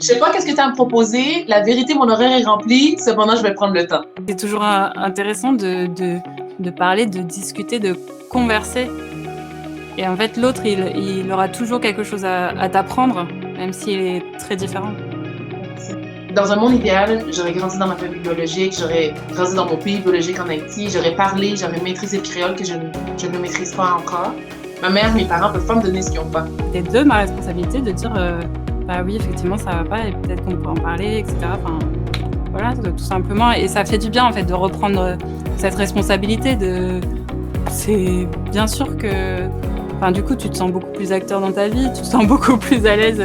Je sais pas qu'est-ce que tu as à me proposer. La vérité, mon horaire est rempli. Cependant, je vais prendre le temps. C'est toujours intéressant de parler, de discuter, de converser. Et en fait, l'autre, il aura toujours quelque chose à t'apprendre, même s'il est très différent. Dans un monde idéal, j'aurais grandi dans ma famille biologique, j'aurais grandi dans mon pays biologique en Haïti, j'aurais parlé, j'aurais maîtrisé le créole que je ne maîtrise pas encore. Ma mère, mes parents peuvent pas me donner ce qu'ils n'ont pas. C'est de ma responsabilité de dire bah oui, effectivement, ça va pas et peut-être qu'on peut en parler, etc. Enfin, voilà, tout simplement. Et ça fait du bien, en fait, de reprendre cette responsabilité. C'est bien sûr que... Enfin, du coup, tu te sens beaucoup plus acteur dans ta vie, tu te sens beaucoup plus à l'aise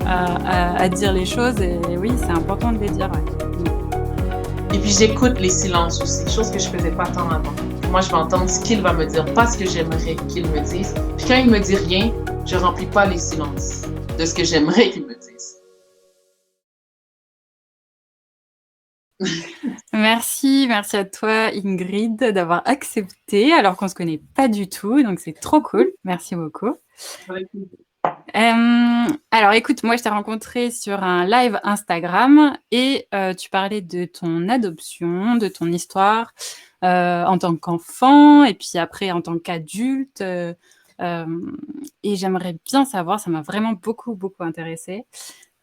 à dire les choses. Et oui, c'est important de les dire. Ouais. Et puis j'écoute les silences aussi, chose que je faisais pas tant avant. Moi, je vais entendre ce qu'il va me dire, pas ce que j'aimerais qu'il me dise. Puis quand il me dit rien, je remplis pas les silences de ce que j'aimerais qu'il me dise. Merci à toi Ingrid d'avoir accepté alors qu'on se connaît pas du tout, donc c'est trop cool. Merci beaucoup. Alors écoute, moi je t'ai rencontré sur un live Instagram et tu parlais de ton adoption, de ton histoire en tant qu'enfant et puis après en tant qu'adulte. Et j'aimerais bien savoir, ça m'a vraiment beaucoup intéressée.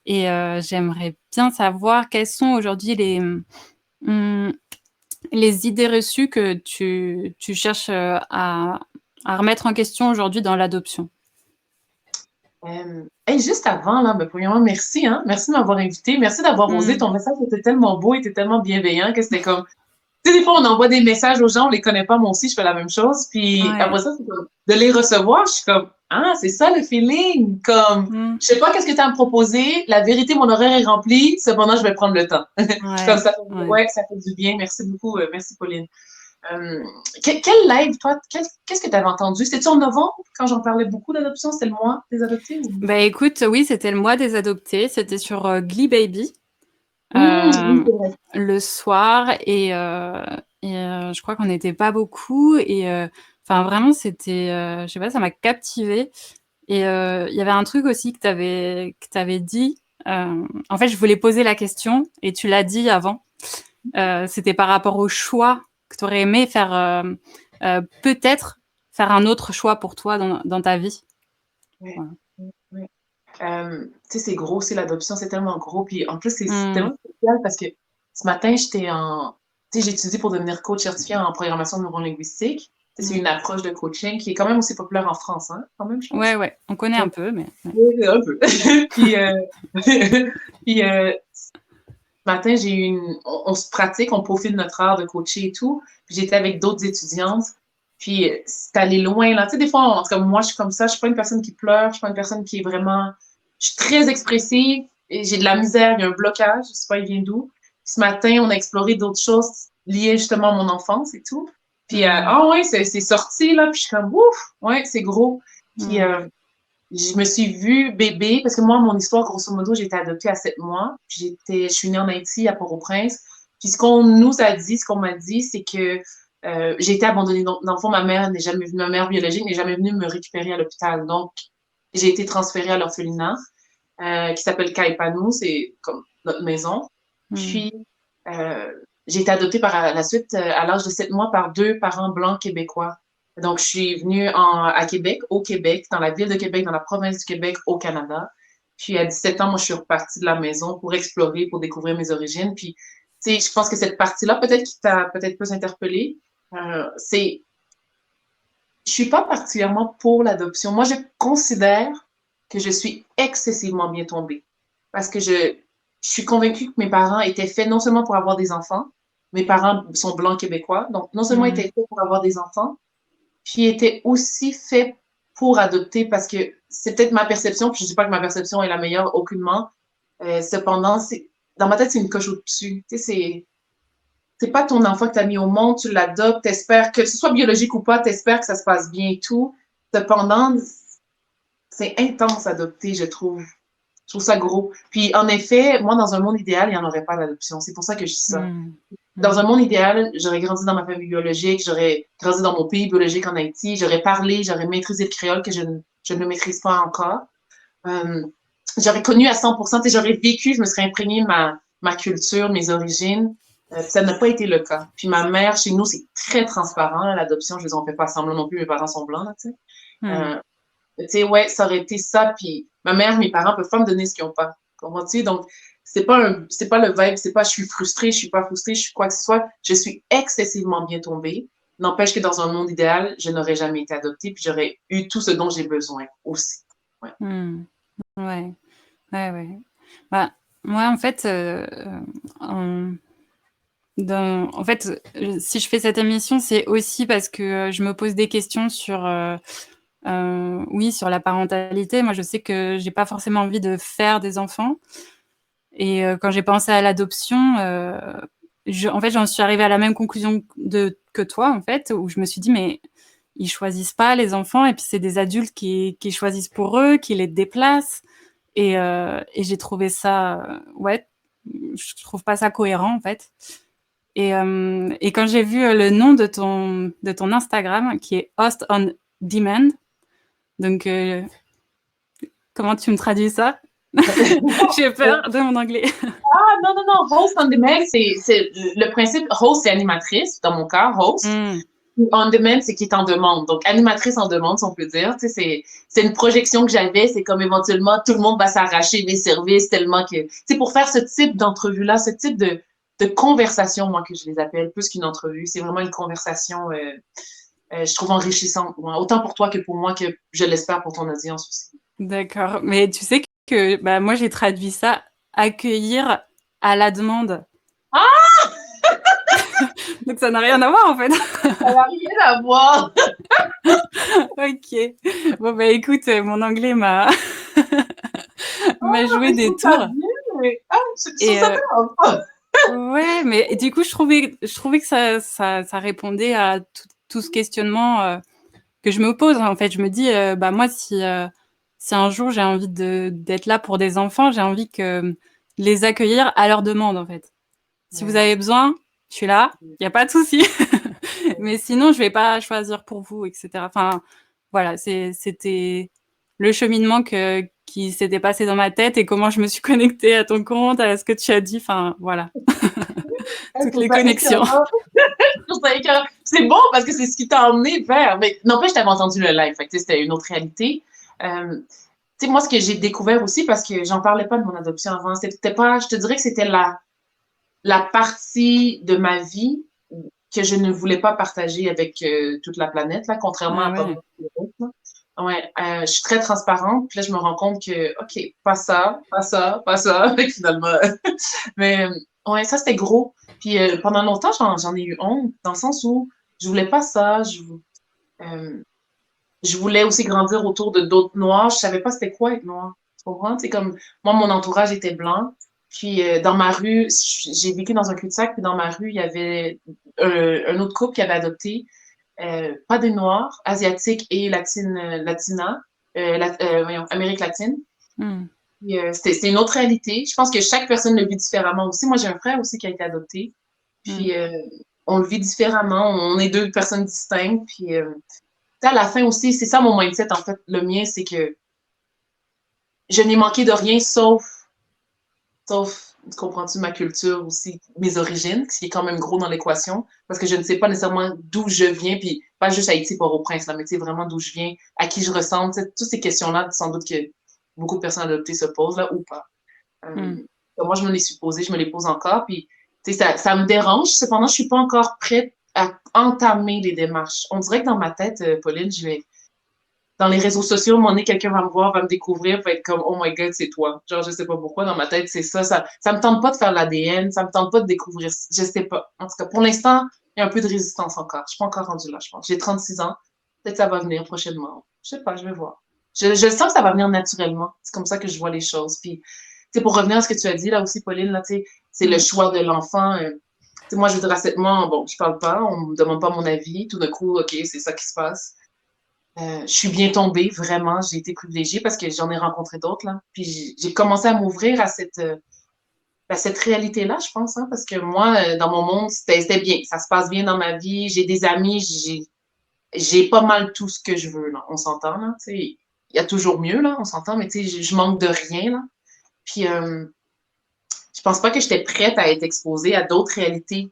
Et j'aimerais bien savoir quelles sont aujourd'hui les idées reçues que tu cherches à remettre en question aujourd'hui dans l'adoption. Hey, juste avant, là, premièrement, merci, hein? Merci de m'avoir invité. Merci d'avoir osé. Ton message était tellement beau, était tellement bienveillant que c'était comme. Tu sais, des fois, on envoie des messages aux gens, on les connaît pas. Moi aussi, je fais la même chose. Puis après ça, c'est comme de les recevoir. Je suis comme, ah, c'est ça le feeling. Comme, je sais pas qu'est-ce que tu as à me proposer. La vérité, mon horaire est rempli. Cependant, je vais prendre le temps. Comme ça. Ouais, ça fait du bien. Merci beaucoup. Merci, Pauline. Quel live, toi, qu'est-ce que tu avais entendu? C'était-tu en novembre quand j'en parlais beaucoup d'adoption? C'était le mois des adoptés? Ou... Bah écoute, oui, c'était le mois des adoptés. C'était sur Glee Baby. Le soir et je crois qu'on n'était pas beaucoup et enfin vraiment c'était je sais pas, ça m'a captivée et il y avait un truc aussi que t'avais dit en fait je voulais poser la question et tu l'as dit avant c'était par rapport au choix que tu aurais aimé faire peut-être faire un autre choix pour toi dans ta vie. Voilà. Tu sais, c'est gros, c'est l'adoption, c'est tellement gros. Puis en plus, c'est tellement spécial parce que ce matin, j'étais en. Tu sais, j'ai étudié pour devenir coach certifié en programmation neurolinguistique. C'est une approche de coaching qui est quand même aussi populaire en France, hein, quand même, je pense. Ouais, on connaît un peu, mais. Oui, un peu. puis ce matin, j'ai eu une. On se pratique, on profile notre art de coacher et tout. Puis j'étais avec d'autres étudiantes. Puis c'est allé loin, là. Tu sais, des fois, en tout cas, moi, je suis comme ça. Je suis pas une personne qui pleure. Je suis pas une personne qui est vraiment. Je suis très expressive. Et j'ai de la misère. Il y a un blocage. Je sais pas, il vient d'où. Puis ce matin, on a exploré d'autres choses liées justement à mon enfance et tout. Puis, ouais, c'est sorti, là. Puis je suis comme, ouf, ouais, c'est gros. Puis, je me suis vue bébé, parce que moi, mon histoire, grosso modo, j'ai été adoptée à 7 mois. Puis je suis née en Haïti, à Port-au-Prince. Puis ce qu'on nous a dit, ce qu'on m'a dit, c'est que j'ai été abandonnée. Donc, dans le fond, ma mère biologique n'est jamais venue me récupérer à l'hôpital. Donc, j'ai été transférée à l'orphelinat, qui s'appelle Kaipanou, c'est comme notre maison. Puis, j'ai été adoptée par la suite, à l'âge de 7 mois, par 2 parents blancs québécois. Donc, je suis venue à Québec, au Québec, dans la ville de Québec, dans la province du Québec, au Canada. Puis, à 17 ans, moi, je suis repartie de la maison pour explorer, pour découvrir mes origines. Puis, tu sais, je pense que cette partie-là, peut-être qui t'a peut-être plus interpellée, c'est... Je suis pas particulièrement pour l'adoption. Moi, je considère que je suis excessivement bien tombée. Parce que je suis convaincue que mes parents étaient faits non seulement pour avoir des enfants, mes parents sont blancs québécois, donc non seulement étaient faits pour avoir des enfants, puis étaient aussi faits pour adopter parce que c'est peut-être ma perception, puis je dis pas que ma perception est la meilleure aucunement. Cependant, dans ma tête, c'est une coche au-dessus. Tu sais, c'est pas ton enfant que tu as mis au monde, tu l'adoptes, t'espères que ce soit biologique ou pas, t'espères que ça se passe bien et tout. Cependant, c'est intense adopter, je trouve. Je trouve ça gros. Puis, en effet, moi, dans un monde idéal, il n'y en aurait pas d'adoption. C'est pour ça que je dis ça. Dans un monde idéal, j'aurais grandi dans ma famille biologique, j'aurais grandi dans mon pays biologique en Haïti, j'aurais parlé, j'aurais maîtrisé le créole que je ne maîtrise pas encore. j'aurais connu à 100%, tu sais, j'aurais vécu, je me serais imprégné ma culture, mes origines. Ça n'a pas été le cas. Puis ma mère, chez nous, c'est très transparent, l'adoption. Je veux dire, on fait pas semblant non plus, mes parents sont blancs, là, tu sais. Hmm. Tu sais, ouais, ça aurait été ça. Puis ma mère, mes parents peuvent pas me donner ce qu'ils ont pas. Comprends-tu? Donc, c'est pas le vibe, c'est pas je suis frustrée, je suis pas frustrée, je suis quoi que ce soit. Je suis excessivement bien tombée. N'empêche que dans un monde idéal, je n'aurais jamais été adoptée, puis j'aurais eu tout ce dont j'ai besoin aussi. Ouais. Hmm. Ouais, ouais, ouais. Bah, moi, en fait, en, en fait, si je fais cette émission, c'est aussi parce que je me pose des questions sur, oui, sur la parentalité. Moi, je sais que j'ai pas forcément envie de faire des enfants. Et quand j'ai pensé à l'adoption, en fait, j'en suis arrivée à la même conclusion que toi, en fait, où je me suis dit, mais ils choisissent pas les enfants, et puis c'est des adultes qui choisissent pour eux, qui les déplacent. Et j'ai trouvé ça, ouais, je trouve pas ça cohérent, en fait. Et quand j'ai vu le nom de ton Instagram, qui est Host on Demand, donc comment tu me traduis ça? J'ai peur de mon anglais. Ah, non, non, non. Host on demand, c'est le principe. Host, c'est animatrice, dans mon cas, host. Mm. On demand, c'est qui est en demande. Donc, animatrice en demande, si on peut dire. Tu sais, c'est une projection que j'avais. C'est comme éventuellement, tout le monde va s'arracher des services tellement que. Tu sais, pour faire ce type d'entrevue-là, ce type de conversation, moi, que je les appelle, plus qu'une entrevue, c'est vraiment une conversation, je trouve enrichissante. Autant pour toi que pour moi, que je l'espère pour ton audience aussi. D'accord. Mais tu sais que bah, moi, j'ai traduit ça accueillir à la demande. Ah! Donc, ça n'a rien à voir, en fait. Ça n'a rien à voir! Ok. Bon, bah écoute, mon anglais m'a m'a Ah, mais joué je des trouve ça tours. bien! Mais... Ah, je trouve Et ça tellement... ouais, mais du coup, je trouvais que ça répondait à tout ce questionnement que je me pose. En fait, je me dis, bah moi, si un jour j'ai envie d'être là pour des enfants, j'ai envie que les accueillir à leur demande, en fait. Si vous avez besoin, je suis là, il n'y a pas de souci. Mais sinon, je vais pas choisir pour vous, etc. Enfin, voilà, c'était le cheminement qui s'était passé dans ma tête et comment je me suis connectée à ton compte, à ce que tu as dit. Enfin, voilà, Je toutes trouve les ça connexions. écœurant. Je trouve ça écœurant. C'est bon parce que c'est ce qui t'a emmené vers. Mais n'empêche, t'avais entendu le live. Fait que, c'était une autre réalité. Tu sais, moi, ce que j'ai découvert aussi, parce que j'en parlais pas de mon adoption avant, c'était pas, je te dirais que c'était la partie de ma vie que je ne voulais pas partager avec toute la planète, là, contrairement Ah à pas ouais. beaucoup d'autres. Là. Ouais, je suis très transparente, puis là, je me rends compte que, OK, pas ça, pas ça, pas ça, finalement. Mais, ouais, ça, c'était gros. Puis pendant longtemps, j'en ai eu honte, dans le sens où je voulais pas ça, euh, je voulais aussi grandir autour de d'autres noirs. Je savais pas c'était quoi être noir. Tu comprends? C'est comme, moi, mon entourage était blanc. Puis dans ma rue, j'ai vécu dans un cul-de-sac, puis dans ma rue, il y avait un autre couple qui avait adopté pas des noirs, asiatiques et latina, voyons, Amérique latine. Hmm. Puis, c'était une autre réalité. Je pense que chaque personne le vit différemment aussi. Moi, j'ai un frère aussi qui a été adopté. Hmm. Puis on le vit différemment. On est deux personnes distinctes. Puis à la fin aussi, c'est ça mon mindset, en fait. Le mien, c'est que je n'ai manqué de rien sauf, comprends-tu, ma culture aussi, mes origines, ce qui est quand même gros dans l'équation, parce que je ne sais pas nécessairement d'où je viens, puis pas juste Haïti, Port-au-Prince, là, mais tu sais, vraiment d'où je viens, à qui je ressemble, toutes ces questions-là, sans doute que beaucoup de personnes adoptées se posent, là, ou pas. Hmm. Moi, je me les suis posées, je me les pose encore, puis tu sais, ça me dérange, cependant, je suis pas encore prête à entamer les démarches. On dirait que dans ma tête, Pauline, je vais dans les réseaux sociaux, à un moment donné, quelqu'un va me voir, va me découvrir, va être comme, oh my god, c'est toi. Genre, je sais pas pourquoi, dans ma tête, c'est ça. Ça me tente pas de faire l'ADN, ça me tente pas de découvrir, je sais pas. En tout cas, pour l'instant, il y a un peu de résistance encore. Je suis pas encore rendue là, je pense. J'ai 36 ans. Peut-être que ça va venir prochainement. Je sais pas, je vais voir. Je sens que ça va venir naturellement. C'est comme ça que je vois les choses. Puis, tu sais, pour revenir à ce que tu as dit, là aussi, Pauline, là, tu sais, c'est le Hmm. choix de l'enfant. Moi, je veux dire, à 7 mois, bon, je parle pas, on me demande pas mon avis. Tout d'un coup, OK, c'est ça qui se passe. Je suis bien tombée, vraiment. J'ai été privilégiée parce que j'en ai rencontré d'autres, là. Puis j'ai commencé à m'ouvrir à cette réalité-là, je pense, hein, parce que moi, dans mon monde, c'était bien. Ça se passe bien dans ma vie. J'ai des amis, j'ai pas mal tout ce que je veux, là. On s'entend, là. Tu sais, il y a toujours mieux, là, on s'entend, mais tu sais, je manque de rien, là. Puis, je pense pas que j'étais prête à être exposée à d'autres réalités.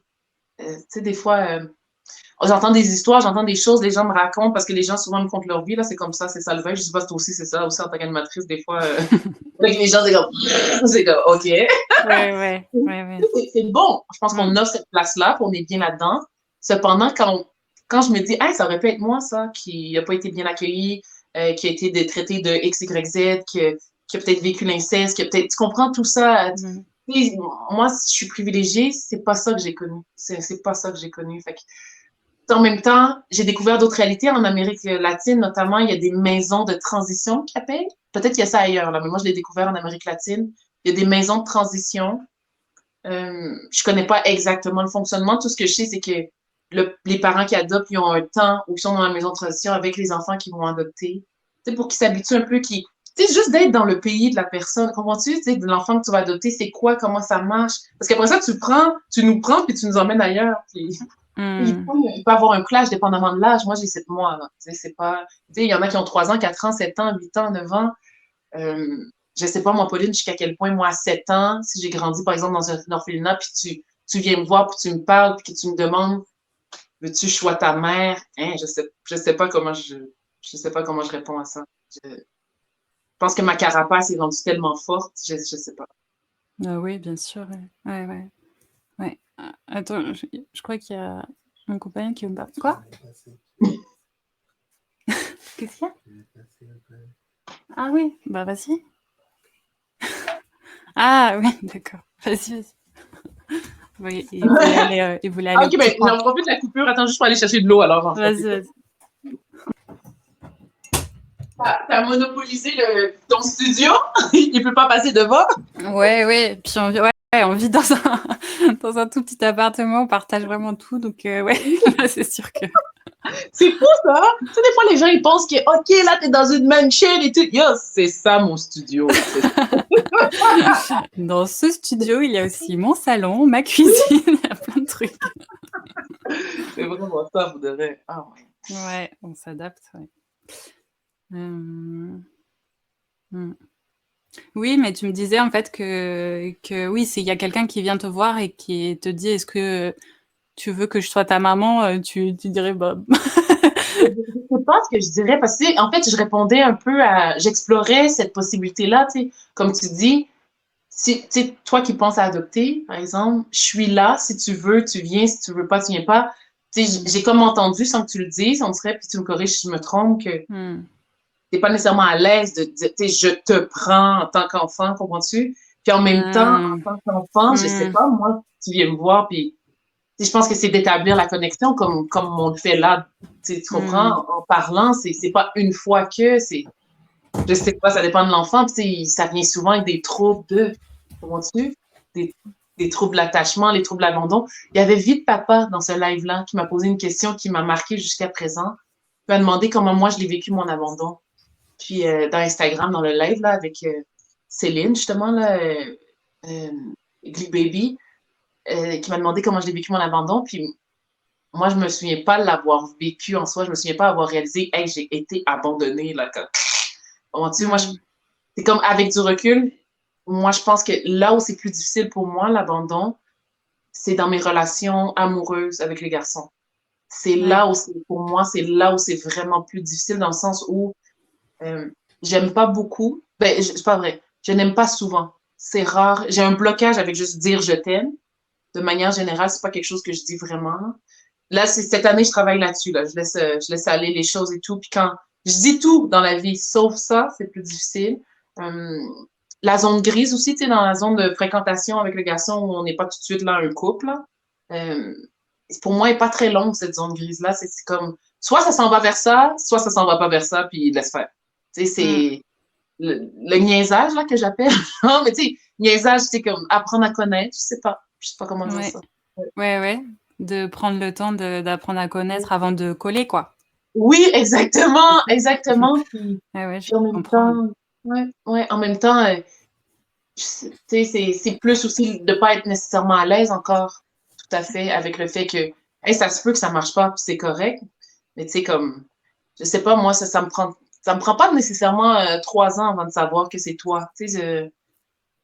Tu sais, des fois, j'entends des histoires, j'entends des choses, les gens me racontent parce que les gens souvent me content leur vie, là, c'est comme ça, c'est ça le vrai. Je sais pas si toi aussi c'est ça, aussi en tant qu'animatrice, des fois, avec les gens, c'est comme, OK. Ouais. C'est bon. Je pense qu'on Mm. a cette place-là, qu'on est bien là-dedans. Cependant, quand je me dis, hey, ça aurait pu être moi, ça, qui n'a pas été bien accueilli, qui a été traité de X, Y, Z, qui a peut-être vécu l'inceste, qui a peut-être. Tu comprends tout ça? Mm. Moi, si je suis privilégiée, c'est pas ça que j'ai connu. C'est pas ça que j'ai connu. Fait que, en même temps, j'ai découvert d'autres réalités en Amérique latine, notamment, il y a des maisons de transition qui appellent. Peut-être qu'il y a ça ailleurs, là, mais moi, je l'ai découvert en Amérique latine. Il y a des maisons de transition. Je connais pas exactement le fonctionnement. Tout ce que je sais, c'est que les parents qui adoptent, ils ont un temps où ils sont dans la maison de transition avec les enfants qui vont adopter. Tu sais, pour qu'ils s'habituent un peu, tu sais, juste d'être dans le pays de la personne. Comprends-tu? Tu sais, de l'enfant que tu vas adopter, c'est quoi, comment ça marche? Parce qu'après ça, tu nous prends, puis tu nous emmènes ailleurs. Puis, Mm. il peut avoir un clash dépendamment de l'âge. Moi, j'ai 7 mois, là. Tu sais, c'est pas, tu sais, il y en a qui ont 3 ans, 4 ans, 7 ans, 8 ans, 9 ans. Euh, je sais pas, moi, Pauline, jusqu'à quel point, moi, à 7 ans, si j'ai grandi, par exemple, dans un orphelinat, puis tu viens me voir, puis tu me parles, puis que tu me demandes, veux-tu que je sois ta mère? Hein, je sais pas comment je sais pas comment je réponds à ça. Je pense que ma carapace est rendue tellement forte, je sais pas. Ah oui, bien sûr. Ouais. Attends, je crois qu'il y a mon compagnon qui veut me parler. Quoi? Qu'est-ce qu'il y a? Ah oui, bah vas-y. Ah oui, d'accord. Vas-y. Oui, il voulait aller Ah, au ok, petit ben, coin. j'en profite de la coupure. Attends, juste pour aller chercher de l'eau, alors, j'en profite. Vas-y. T'as monopolisé ton studio? Il peut pas passer devant? Ouais. Puis on vit dans dans un tout petit appartement, on partage vraiment tout, donc ouais, là, c'est sûr que. C'est fou, ça! Tu sais, des fois, les gens, ils pensent que, OK, là, t'es dans une mansion et tout. Yo, c'est ça, mon studio, là. Dans ce studio, il y a aussi mon salon, ma cuisine, il y a plein de trucs. C'est vraiment ça, vous devez. Ah, ouais. Ouais, on s'adapte, ouais. Hmm. Oui, mais tu me disais en fait que oui, s'il y a quelqu'un qui vient te voir et qui te dit est-ce que tu veux que je sois ta maman, tu dirais bah. Je sais pas ce que je dirais parce que, en fait, je répondais un peu j'explorais cette possibilité-là, tu sais, comme tu dis, si, tu sais, toi qui penses à adopter, par exemple, je suis là, si tu veux, tu viens, si tu veux pas, tu viens pas. Tu sais, j'ai comme entendu, sans que tu le dises, on dirait, puis tu me corriges si je me trompe, que t'es pas nécessairement à l'aise de dire, tu sais, je te prends en tant qu'enfant, comprends-tu? Puis en même temps, en tant qu'enfant, je sais pas, moi, tu viens me voir, puis je pense que c'est d'établir la connexion comme on le fait là. Tu comprends? En parlant, c'est pas une fois que, je sais pas, ça dépend de l'enfant. Puis ça vient souvent avec des troubles comment-tu? Des, des troubles d'attachement, les troubles d'abandon. Il y avait Vite Papa dans ce live-là qui m'a posé une question qui m'a marquée jusqu'à présent. Il m'a demandé comment moi je l'ai vécu mon abandon. Puis dans Instagram, dans le live là, avec Céline, justement, là, euh, Glee Baby, qui m'a demandé comment je l'ai vécu mon abandon. Puis moi, je me souviens pas l'avoir vécu en soi. Je me souviens pas avoir réalisé, hey, j'ai été abandonnée, là. Moi, c'est comme avec du recul, moi, je pense que là où c'est plus difficile pour moi, l'abandon, c'est dans mes relations amoureuses avec les garçons. C'est Ouais. là où, pour moi, c'est là où c'est vraiment plus difficile dans le sens où euh, j'aime pas beaucoup. Ben, c'est pas vrai. Je n'aime pas souvent. C'est rare. J'ai un blocage avec juste dire je t'aime. De manière générale, c'est pas quelque chose que je dis vraiment. Là, cette année, je travaille là-dessus. Là. Je laisse aller les choses et tout. Puis quand je dis tout dans la vie, sauf ça, c'est plus difficile. Euh, la zone grise aussi, tu sais, dans la zone de fréquentation avec le garçon où on n'est pas tout de suite là un couple. Là. Euh, pour moi, elle n'est pas très longue, cette zone grise-là. C'est comme, soit ça s'en va vers ça, soit ça s'en va pas vers ça, puis laisse faire. Tu sais, c'est le niaisage, là, que j'appelle. Non, mais tu sais, niaisage, c'est comme apprendre à connaître. Je sais pas comment dire ça. Ouais. De prendre le temps d'apprendre à connaître avant de coller, quoi. Oui, exactement. Puis, Ouais, je en même comprends. temps, en même temps, tu sais, c'est plus aussi de pas être nécessairement à l'aise encore, tout à fait, avec le fait que, hey, ça se peut que ça marche pas, puis c'est correct. Mais tu sais, comme, je sais pas, moi, ça me prend. ça me prend pas nécessairement 3 ans avant de savoir que c'est toi. Tu sais,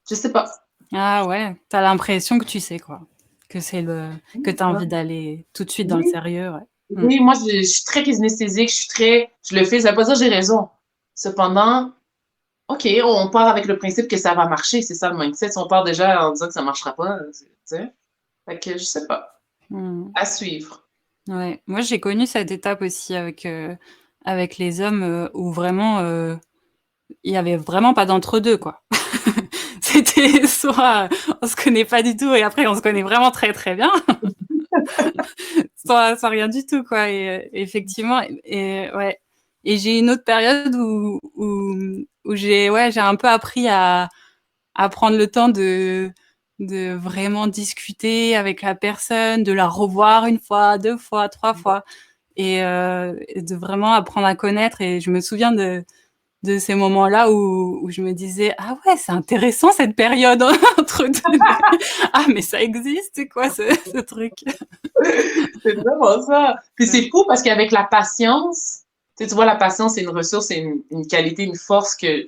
je sais pas. Ah ouais, t'as l'impression que tu sais, quoi. Que c'est que t'as envie d'aller tout de suite dans le Oui, sérieux, ouais. oui, moi, je suis très kinesthésique, je le fais, ça veut pas dire que j'ai raison. Cependant, OK, on part avec le principe que ça va marcher, c'est ça le mindset. Si on part déjà en disant que ça marchera pas, tu sais. Fait que je sais pas. Mm. À suivre. Ouais. Moi, j'ai connu cette étape aussi avec les hommes où vraiment, il y avait vraiment pas d'entre-deux, quoi. C'était soit on se connaît pas du tout et après on se connaît vraiment très très bien, soit rien du tout, quoi. Et effectivement, ouais. Et j'ai une autre période où j'ai un peu appris à prendre le temps de vraiment discuter avec la personne, de la revoir une fois, 2 fois, 3 fois, et de vraiment apprendre à connaître. Et je me souviens de ces moments-là où je me disais ah ouais, c'est intéressant cette période entre deux. Ah mais ça existe, c'est quoi ce truc? C'est vraiment ça. Puis c'est fou parce qu'avec la patience, tu vois, la patience, c'est une ressource, c'est une qualité, une force que,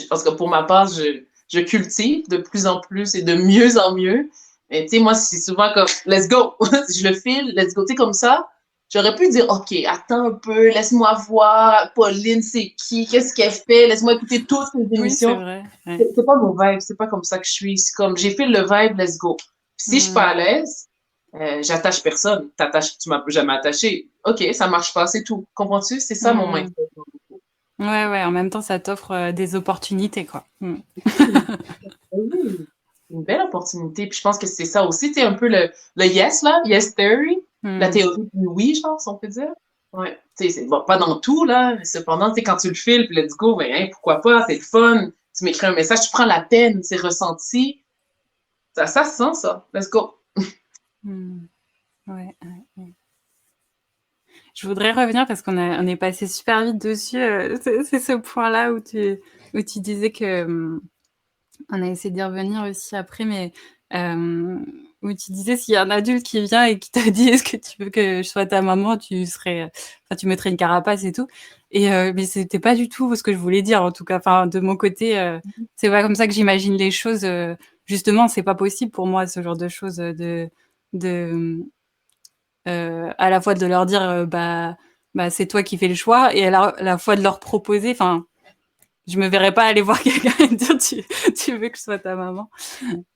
parce que pour ma part, je cultive de plus en plus et de mieux en mieux. Mais tu sais, moi, c'est souvent comme, let's go, je le file, let's go. Tu sais, comme ça, j'aurais pu dire, OK, attends un peu, laisse-moi voir, Pauline, c'est qui, qu'est-ce qu'elle fait, laisse-moi écouter toutes les Oui, c'est émissions. vrai. Ouais. C'est pas mon vibe, c'est pas comme ça que je suis. C'est comme, j'ai fait le vibe, let's go. Si je suis pas Mmh. à l'aise, j'attache personne. Tu m'as jamais attaché. OK, ça marche pas, c'est tout. Comprends-tu? C'est ça mon Mmh. mindset. Ouais, ouais, en même temps, ça t'offre des opportunités, quoi. Oui, oui. Une belle opportunité. Puis je pense que c'est ça aussi, tu sais, un peu le yes, là, yes theory, la Mmh. théorie du oui, je pense, on peut dire. Ouais. Tu sais, c'est bon, pas dans tout, là, mais cependant, tu sais, quand tu le files, puis let's go, ben, hein, pourquoi pas, c'est le fun. Tu m'écris un message, tu prends la peine, c'est ressenti. Ça se sent, ça. Let's go. Mmh. Ouais, ouais. Je voudrais revenir parce on est passé super vite dessus. C'est ce point-là où tu disais que on a essayé d'y revenir aussi après, mais où tu disais s'il y a un adulte qui vient et qui te dit est-ce que tu veux que je sois ta maman, enfin, tu mettrais une carapace et tout. Et mais c'était pas du tout ce que je voulais dire en tout cas. Enfin, de mon côté, c'est pas comme ça que j'imagine les choses. Justement, c'est pas possible pour moi ce genre de choses de à la fois de leur dire bah c'est toi qui fais le choix et la fois de leur proposer. Enfin, je me verrais pas aller voir quelqu'un et me dire tu veux que je sois ta maman.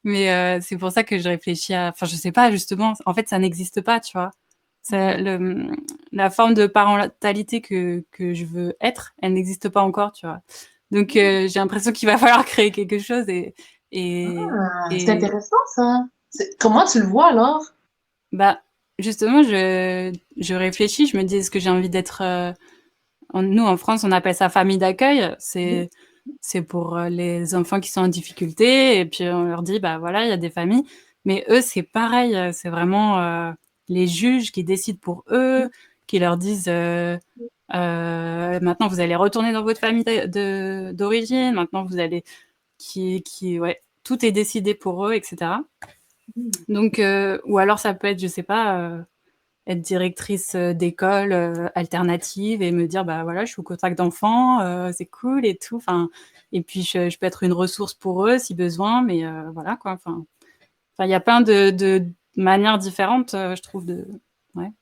Mais c'est pour ça que je réfléchis enfin je sais pas justement. En fait, ça n'existe pas, tu vois. La forme de parentalité que je veux être, elle n'existe pas encore, tu vois. Donc j'ai l'impression qu'il va falloir créer quelque chose et Ah, c'est et intéressant, ça. Comment tu le vois, alors? bah justement je réfléchis, je me dis est-ce que j'ai envie d'être nous, en France, on appelle ça famille d'accueil. C'est pour les enfants qui sont en difficulté. Et puis, on leur dit, bah voilà, il y a des familles. Mais eux, c'est pareil. C'est vraiment les juges qui décident pour eux, qui leur disent, maintenant, vous allez retourner dans votre famille d'origine. Maintenant, vous allez, ouais, tout est décidé pour eux, etc. Donc, ou alors ça peut être, je sais pas, être directrice d'école alternative et me dire bah voilà je suis au contact d'enfants, c'est cool et tout, enfin, et puis je peux être une ressource pour eux si besoin, mais voilà quoi, enfin il y a plein de manières différentes, je trouve, ouais,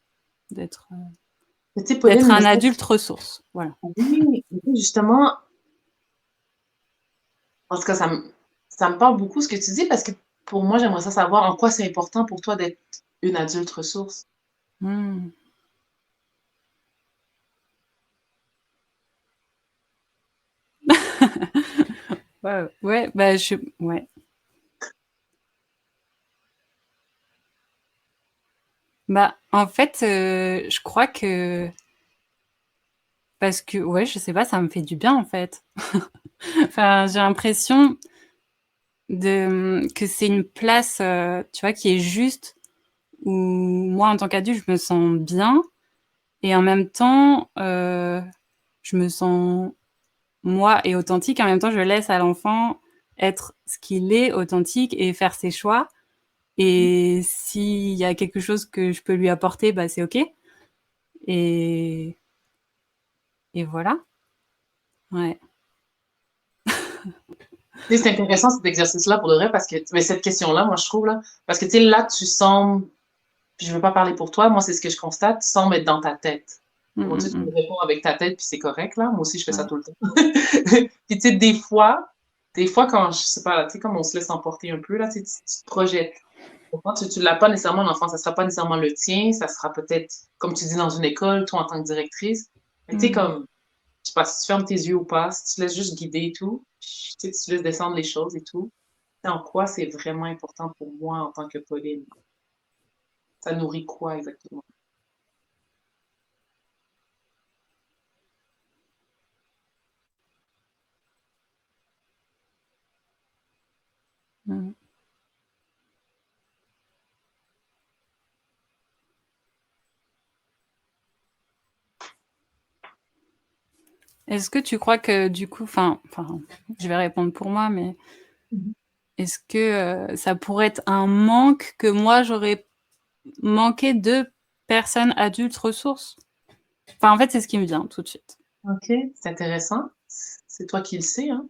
d'être Tu sais, d'être Pauline, mais un ça, adulte ressource, voilà. oui, justement, en tout cas, ça me parle beaucoup ce que tu dis parce que pour moi, j'aimerais ça savoir en quoi c'est important pour toi d'être une adulte ressource. Mmh. Ouais, ouais, bah ouais, bah en fait je crois que parce que ouais je sais pas, ça me fait du bien en fait. Enfin j'ai l'impression que c'est une place, tu vois, qui est juste, où moi, en tant qu'adulte, je me sens bien et en même temps, je me sens moi et authentique. En même temps, je laisse à l'enfant être ce qu'il est, authentique et faire ses choix. Et s'il y a quelque chose que je peux lui apporter, bah, c'est OK. Et, et voilà. Ouais. C'est intéressant cet exercice-là pour de vrai parce que, mais cette question-là, moi, je trouve, là, parce que, tu sais, là, tu sembles, puis je veux pas parler pour toi, moi, c'est ce que je constate, tu sembles être dans ta tête. Bon, tu me réponds avec ta tête, puis c'est correct, là. Moi aussi, je fais ça Ouais. tout le temps. Puis, tu sais, des fois, quand, je sais pas, tu sais, comme on se laisse emporter un peu, là, tu te projettes. Quand tu l'as pas nécessairement, l'enfant, ça sera pas nécessairement le tien, ça sera peut-être, comme tu dis, dans une école, toi, en tant que directrice. Mais tu sais, comme, je sais pas, si tu fermes tes yeux ou pas, si tu te laisses juste guider et tout, tu sais, tu laisses descendre les choses et tout, en quoi c'est vraiment important pour moi en tant que Pauline? Ça nourrit quoi exactement? Mmh. Est-ce que tu crois que du coup, enfin, je vais répondre pour moi, mais Mmh. est-ce que ça pourrait être un manque que moi j'aurais manqué de personnes adultes ressources? Enfin, en fait, c'est ce qui me vient tout de suite. OK, c'est intéressant. C'est toi qui le sais, hein,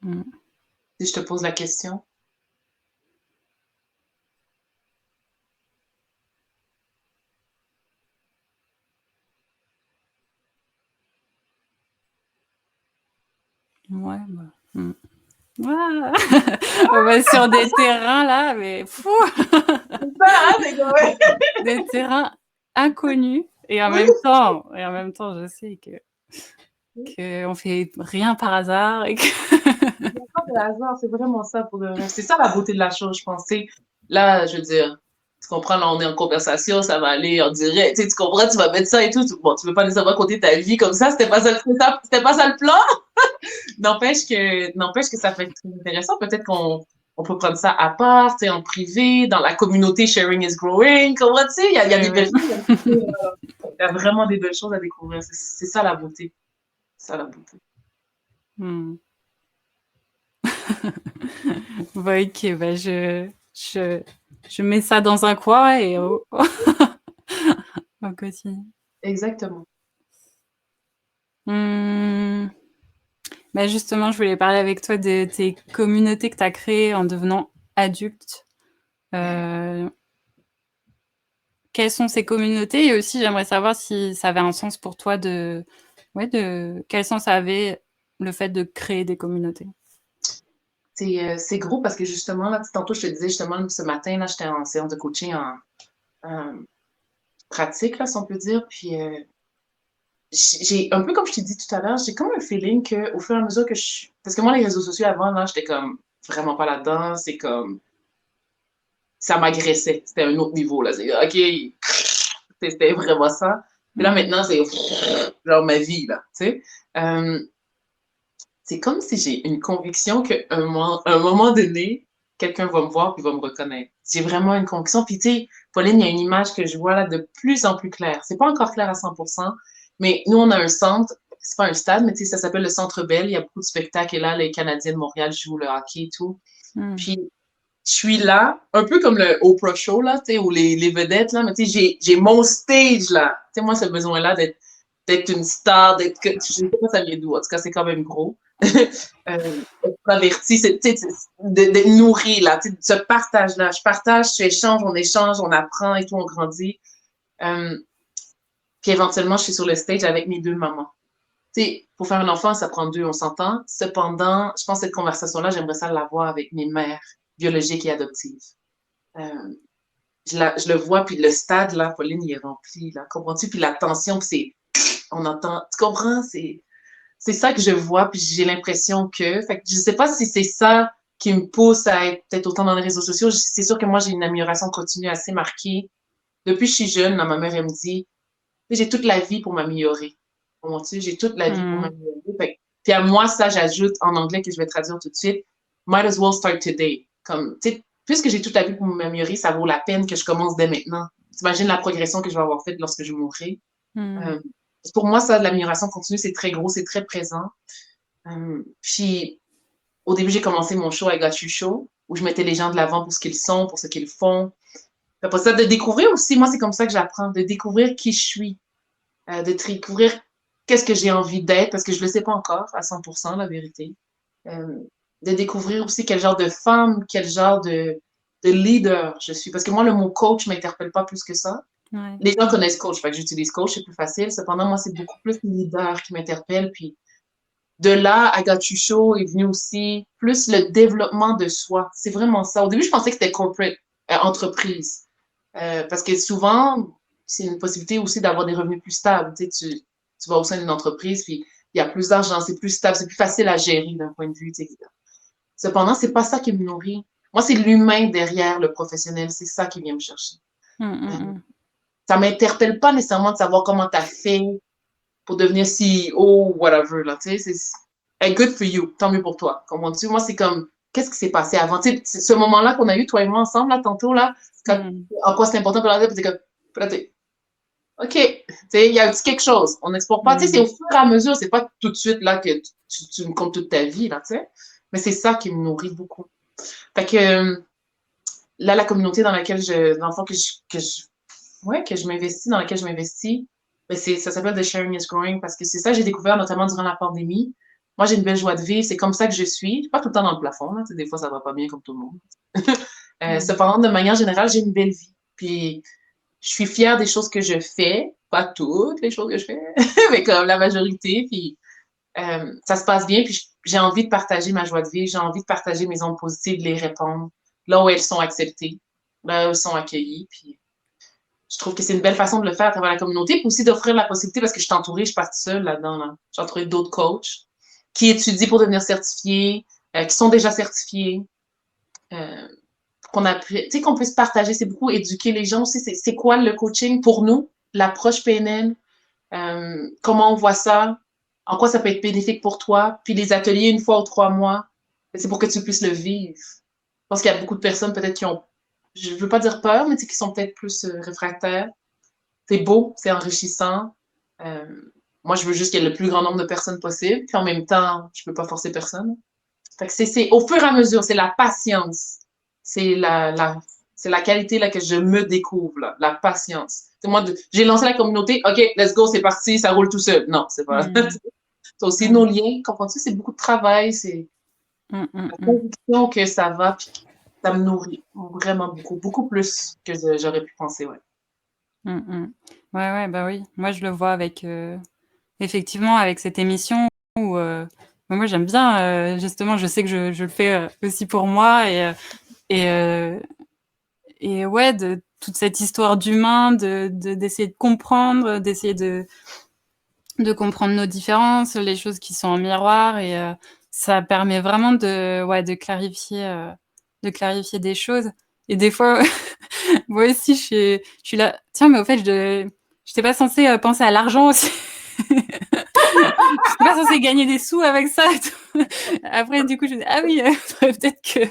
Mmh. si je te pose la question. Ouais, bah, mmh. Ah! On va sur des terrains là, mais fou! C'est ça, hein, c'est comme ouais. Des terrains inconnus et en même temps, je sais que on fait rien par hasard et que Il y a pas de hasard, c'est vraiment ça pour de vrai. C'est ça la beauté de la chose, je pense. Tu sais, là, je veux dire, tu comprends, là, on est en conversation, ça va aller en direct. Tu sais, tu comprends, tu vas mettre ça et tout. Bon, tu veux pas nécessairement raconter ta vie comme ça, c'était pas ça le plan. N'empêche que ça peut être très intéressant. Peut-être qu'on peut prendre ça à part, tu sais, en privé, dans la communauté sharing is growing. Comment tu sais, il y a des belles ouais. choses. Il y a vraiment des belles choses à découvrir. C'est ça la beauté. C'est ça la beauté. Mmh. Bah, OK, bah, je mets ça dans un coin et on continue. Exactement. Mmh, bah, justement, je voulais parler avec toi de tes communautés que tu as créées en devenant adulte. Heu, quelles sont ces communautés? Et aussi, j'aimerais savoir si ça avait un sens pour toi quel sens ça avait le fait de créer des communautés? C'est gros parce que justement, là, tantôt, je te disais justement, ce matin, là, j'étais en séance de coaching en pratique, là, si on peut dire. Puis j'ai, un peu comme je t'ai dit tout à l'heure, j'ai comme un feeling qu'au fur et à mesure que je. Parce que moi, les réseaux sociaux avant, là, j'étais comme vraiment pas là-dedans. C'est comme. Ça m'agressait. C'était un autre niveau, là. C'est OK. C'était vraiment ça. Puis là, Mmh. maintenant, c'est genre ma vie, là. Tu sais. Euh, c'est comme si j'ai une conviction qu'à un moment donné, quelqu'un va me voir puis va me reconnaître. J'ai vraiment une conviction. Puis tu sais, Pauline, il y a une image que je vois là de plus en plus claire. C'est pas encore clair à 100%, mais nous, on a un centre, c'est pas un stade, mais tu sais, ça s'appelle le Centre Bell. Il y a beaucoup de spectacles et là, les Canadiens de Montréal jouent le hockey et tout. Mmh. Puis je suis là, un peu comme le Oprah Show, là, tu sais, ou les vedettes, là, mais tu sais, j'ai mon stage, là. Tu sais, moi, ce besoin-là d'être une star, je sais pas ça vient d'où, en tout cas, c'est quand même gros. Être averti, d'être nourri, là, tu sais, ce partage-là. Je partage, tu échanges, on apprend et tout, on grandit. Euh, puis éventuellement, je suis sur le stage avec mes deux mamans. Tu sais, pour faire un enfant, ça prend deux, on s'entend. Cependant, je pense que cette conversation-là, j'aimerais ça l'avoir avec mes mères biologiques et adoptives. Euh, je le vois, puis le stade, là, Pauline, il est rempli, là, comprends-tu? Puis la tension, puis on entend, tu comprends? C'est ça que je vois, puis j'ai l'impression fait que je sais pas si c'est ça qui me pousse à être peut-être autant dans les réseaux sociaux. C'est sûr que moi, j'ai une amélioration continue assez marquée. Depuis que je suis jeune, là, ma mère, elle me dit, j'ai toute la vie pour m'améliorer. Comprends-tu? J'ai toute la vie pour Mmh. m'améliorer. Puis à moi, ça, j'ajoute en anglais que je vais traduire tout de suite. Might as well start today. Comme, tu sais, puisque j'ai toute la vie pour m'améliorer, ça vaut la peine que je commence dès maintenant. T'imagines la progression que je vais avoir faite lorsque je mourrai. Mmh. Euh, pour moi, ça, l'amélioration continue, c'est très gros, c'est très présent. Puis, au début, j'ai commencé mon show I Got You Show, où je mettais les gens de l'avant pour ce qu'ils sont, pour ce qu'ils font. Après ça, de découvrir aussi, moi, c'est comme ça que j'apprends, de découvrir qui je suis, de découvrir qu'est-ce que j'ai envie d'être, parce que je le sais pas encore à 100%, la vérité. Euh, de découvrir aussi quel genre de femme, quel genre de leader je suis. Parce que moi, le mot coach m'interpelle pas plus que ça. Ouais. Les gens connaissent coach, fait que j'utilise coach, c'est plus facile. Cependant, moi, c'est beaucoup plus leader qui m'interpelle. Puis de là, I Got You Show est venu aussi plus le développement de soi. C'est vraiment ça. Au début, je pensais que c'était corporate, entreprise. Parce que souvent, c'est une possibilité aussi d'avoir des revenus plus stables. Tu vas au sein d'une entreprise, puis il y a plus d'argent, c'est plus stable, c'est plus facile à gérer d'un point de vue. Cependant, c'est pas ça qui me nourrit. Moi, c'est l'humain derrière le professionnel. C'est ça qui vient me chercher. Ça m'interpelle pas nécessairement de savoir comment tu as fait pour devenir CEO ou whatever. Là, c'est hey, good for you. Tant mieux pour toi. Comme on dit, moi, c'est comme qu'est-ce qui s'est passé avant? Ce moment-là qu'on a eu, toi et moi, ensemble, là, tantôt, là, en quoi c'est important pour la vie, c'est que OK, il y a quelque chose. On n'explore pas. C'est au fur et à mesure, c'est pas tout de suite là que tu me comptes toute ta vie, là, tu sais. Mais c'est ça qui me nourrit beaucoup. Fait que là, la communauté dans laquelle dans le fond, que je m'investis, dans laquelle je m'investis, ben ça s'appelle The Sharing is Growing parce que c'est ça que j'ai découvert notamment durant la pandémie. Moi, j'ai une belle joie de vivre, c'est comme ça que je suis. Je suis pas tout le temps dans le plafond, là, des fois, ça va pas bien comme tout le monde. Cependant, de manière générale, j'ai une belle vie. Puis, je suis fière des choses que je fais, pas toutes les choses que je fais, mais comme la majorité. Puis, ça se passe bien. Puis, j'ai envie de partager ma joie de vivre, j'ai envie de partager mes ondes positives, de les répondre là où elles sont acceptées, là où elles sont accueillies. Puis, je trouve que c'est une belle façon de le faire à travers la communauté, puis aussi d'offrir la possibilité, parce que je suis entourée, je suis pas seule là-dedans. Là. J'ai entouré d'autres coachs qui étudient pour devenir certifiés, qui sont déjà certifiés, qu'on puisse partager, c'est beaucoup éduquer les gens aussi. C'est quoi le coaching pour nous, l'approche PNL, comment on voit ça, en quoi ça peut être bénéfique pour toi, puis les ateliers 1 fois ou 3 mois, c'est pour que tu puisses le vivre. Je pense qu'il y a beaucoup de personnes peut-être qui ont, je veux pas dire peur, mais qui sont peut-être plus réfractaires. C'est beau, c'est enrichissant. Euh, moi, je veux juste qu'il y ait le plus grand nombre de personnes possible. Puis en même temps, je peux pas forcer personne. Fait que c'est au fur et à mesure, c'est la patience. C'est c'est la qualité là, que je me découvre, là, la patience. Moi, j'ai lancé la communauté, OK, let's go, c'est parti, ça roule tout seul. Non, c'est pas. C'est aussi nos liens, comprends-tu? C'est beaucoup de travail, c'est la conviction que ça va, puis ça me nourrit vraiment beaucoup, beaucoup plus que j'aurais pu penser, ouais. Ouais, bah oui. Moi, je le vois avec, effectivement, avec cette émission où moi, j'aime bien, justement, je sais que je le fais aussi pour moi et ouais, de toute cette histoire d'humain, d'essayer de comprendre, d'essayer de comprendre nos différences, les choses qui sont en miroir et ça permet vraiment de clarifier des choses. Et des fois, moi aussi, je suis là. Tiens, mais au fait, je n'étais pas censée penser à l'argent aussi. Je suis pas censée gagner des sous avec ça. Après, du coup, je me dis, ah oui, peut-être que